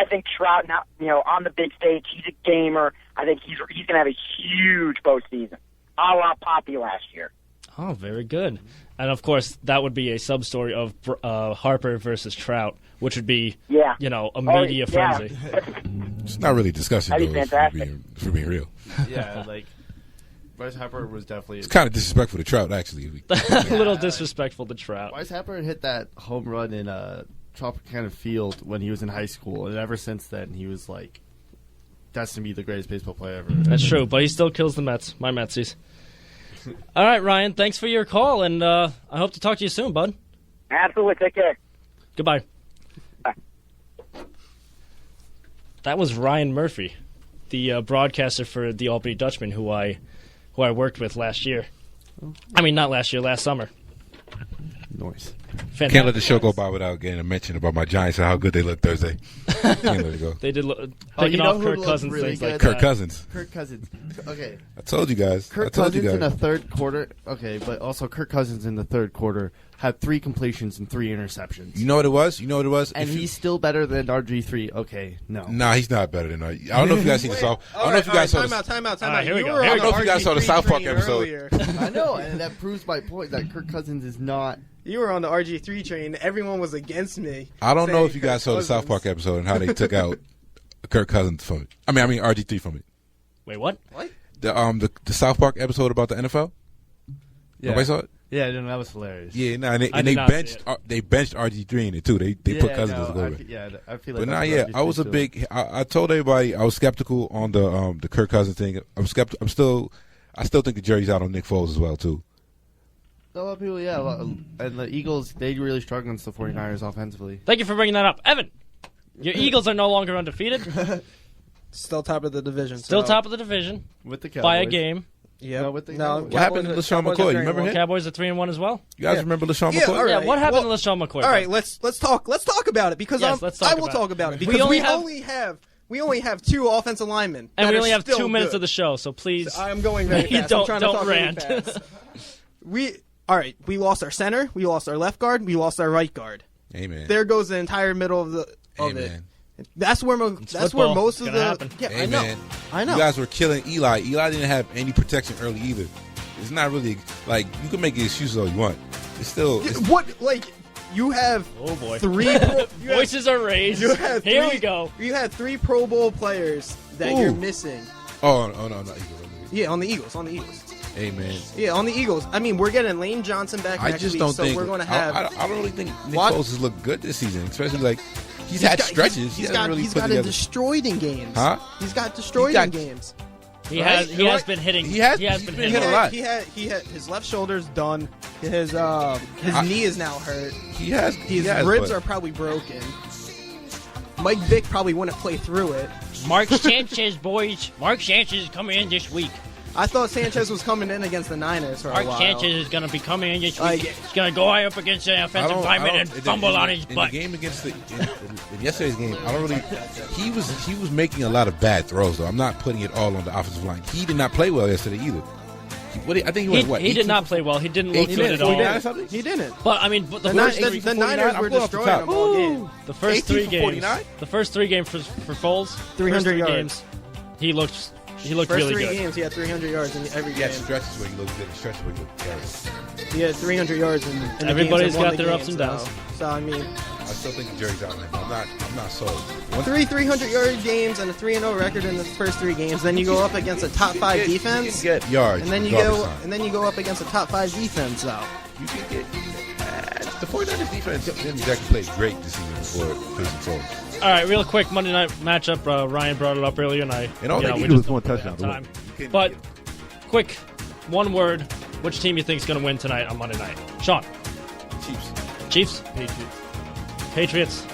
think Trout, now, on the big stage, he's a gamer. I think he's going to have a huge postseason, a la Poppy last year.
Oh, very good. And, of course, that would be a sub-story of Harper versus Trout, which would be, a media frenzy.
It's not really discussion,
That'd be
though,
fantastic.
for being real.
Yeah, Bryce Harper was definitely...
It's kind of disrespectful to Trout, actually.
A little disrespectful to Trout.
Bryce Harper hit that home run in Tropicana Field when he was in high school, and ever since then, he was, destined to be the greatest baseball player ever.
That's true, but he still kills the Mets, my Metsies. All right, Ryan, thanks for your call, and I hope to talk to you soon, bud.
Absolutely. Take care.
Goodbye.
Bye.
That was Ryan Murphy, the broadcaster for the Albany Dutchman, who I worked with last year. I mean, not last year, last summer.
Noise.
Fantastic.
Can't let the show go by without getting a mention about my Giants and how good they look Thursday. Can't let it go.
They did picking off Kirk Cousins,
really
things like
good?
Kirk Cousins.
Kirk Cousins. Okay.
I told you guys.
Kirk Cousins in the third quarter. Okay, but also Kirk Cousins in the third quarter had 3 completions and 3 interceptions.
You know what it was?
And he's still better than RG3. Okay, no.
Nah, he's not better than RG. I don't know if you guys seen the South. I don't know if you guys saw the.
Time out.
Here we go.
were
I
on
don't know
if you guys saw the
RG3
South Park
train
episode.
earlier.
I know, and that proves my point that Kirk Cousins is not.
You were on the RG3 train. Everyone was against me.
I don't know
saying
if you guys
Kirk
saw the South
Cousins.
Park episode and how they took out Kirk Cousins from it. I mean RG3 from it.
Wait, what?
The South Park episode about the NFL.
Yeah.
Nobody saw it.
Yeah, no, that was hilarious.
Yeah, no, and
I
they
did not see
benched
it.
they benched RG3 in it too. They put Cousins as a quarterback.
I feel like.
But
that's
yeah,
RG3
I was a
still.
big. I told everybody I was skeptical on the Kirk Cousins thing. I still think the jury's out on Nick Foles as well too.
A lot of people, and the Eagles, they really struggle against the 49ers offensively.
Thank you for bringing that up. Evan, your Eagles are no longer undefeated.
Still top of the division.
Still top of the division
With the Cowboys.
by a game.
Yeah.
No, with the-
What happened to LaShawn McCoy? You remember him?
Cowboys are 3-1 as well.
You guys
Yeah.
remember LaShawn
Yeah,
McCoy?
all right.
Yeah, what happened
Well,
to LaShawn McCoy?
All right, let's talk about it because
Yes, let's talk
I will
about
talk
it.
about it
We
because
only
we only have 2 offensive linemen,
And
that
we
are
only have
still
2 minutes
good.
of the show, so please.
I'm going very
You
fast.
don't-
I'm trying
don't
to talk
rant.
really fast. We lost our center, we lost our left guard, we lost our right guard.
Amen.
There goes the entire middle of it.
Amen.
That's where
football.
most of
It's gonna happen.
Yeah,
Amen.
I know.
You guys were killing Eli. Eli didn't have any protection early either. It's not really like you can make excuses all you want. It's still.
You have
Oh boy.
3 you have-
Voices are raised.
you have
Here
3
we go.
You had 3 Pro Bowl players that
Ooh.
you're missing.
Oh no, not Eagles.
Yeah, on the Eagles.
Amen.
Yeah, on the Eagles. I mean, we're getting Lane Johnson back
I
next
just
week,
don't
so
think
we're going to have.
I don't really think Nick
What?
Foles has looked good this season, especially like he's had stretches.
He's
hasn't really put
gotten
together.
destroyed in games.
Huh?
He's got destroyed
He
in
got-
games.
He
Right?
has
Right?
been hitting.
He has
been
been
hitting.
hit a lot.
He had his left shoulder's done. His knee is now hurt.
He has.
His ribs are probably broken. Mike Vick probably wouldn't play through it.
Mark Sanchez, boys. Mark Sanchez is coming in this week.
I thought Sanchez was coming in against the Niners for a
Art
while.
Sanchez is going to be coming in. He's
Like-
going to go high up against the offensive lineman and fumble on his
in
butt.
the game against in yesterday's game, I don't really. He was making a lot of bad throws though. I'm not putting it all on the offensive line. He did not play well yesterday either. I think he went what?
He did not play well. He didn't look good at all.
He didn't.
But I mean, but the
The,
first
Ni-
three,
the Niners were
I'm going off the
destroying
top.
them all game.
the first
18
three
for
games,
49?
the first three games for Foles,
300
first three
yards.
games, he looked
First
really
three
good.
games, he had 300 yards in every
He had
game.
stretches where he looked good. Stretches where he looked terrible.
He had 300 yards in the
Everybody's
games and won
got
the
their
game,
ups and downs.
So I mean,
I still think the jury's out on him. I'm not sold. One
300-yard games and a 3-0 record in the first three games. Then you go up against a top 5 defense,
You can get yards.
and then you
garbage
go
time.
up against a top 5 defense. Though
You can get. The 49ers defense didn't exactly play great this season before facing Foles.
All right, real quick Monday night matchup. Ryan brought it up earlier, and
And all they
we
needed
just
was one
don't
touchdown
have
to win.
time.
You couldn't
But
get-
quick, one word. Which team you think is going to win tonight on Monday night? Sean. Chiefs. Patriots.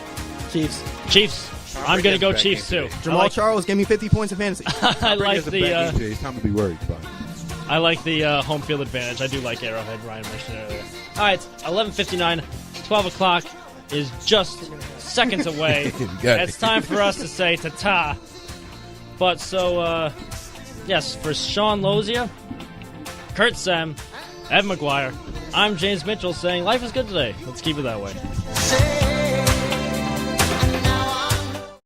Chiefs. I'm going to go Chiefs too.
Jamal Charles gave me 50 points in fantasy.
I like
It's a bad game
the
today. It's time to be worried about it.
I like the home field advantage. I do like Arrowhead. Ryan mentioned it earlier. All right, 11:59, 12 o'clock is just seconds away.
You got it.
It's time for us to say ta-ta. But so, yes, for Sean Lozia, Kurt Sem, Evan McGuire, I'm James Mitchell saying life is good today. Let's keep it that way.
Say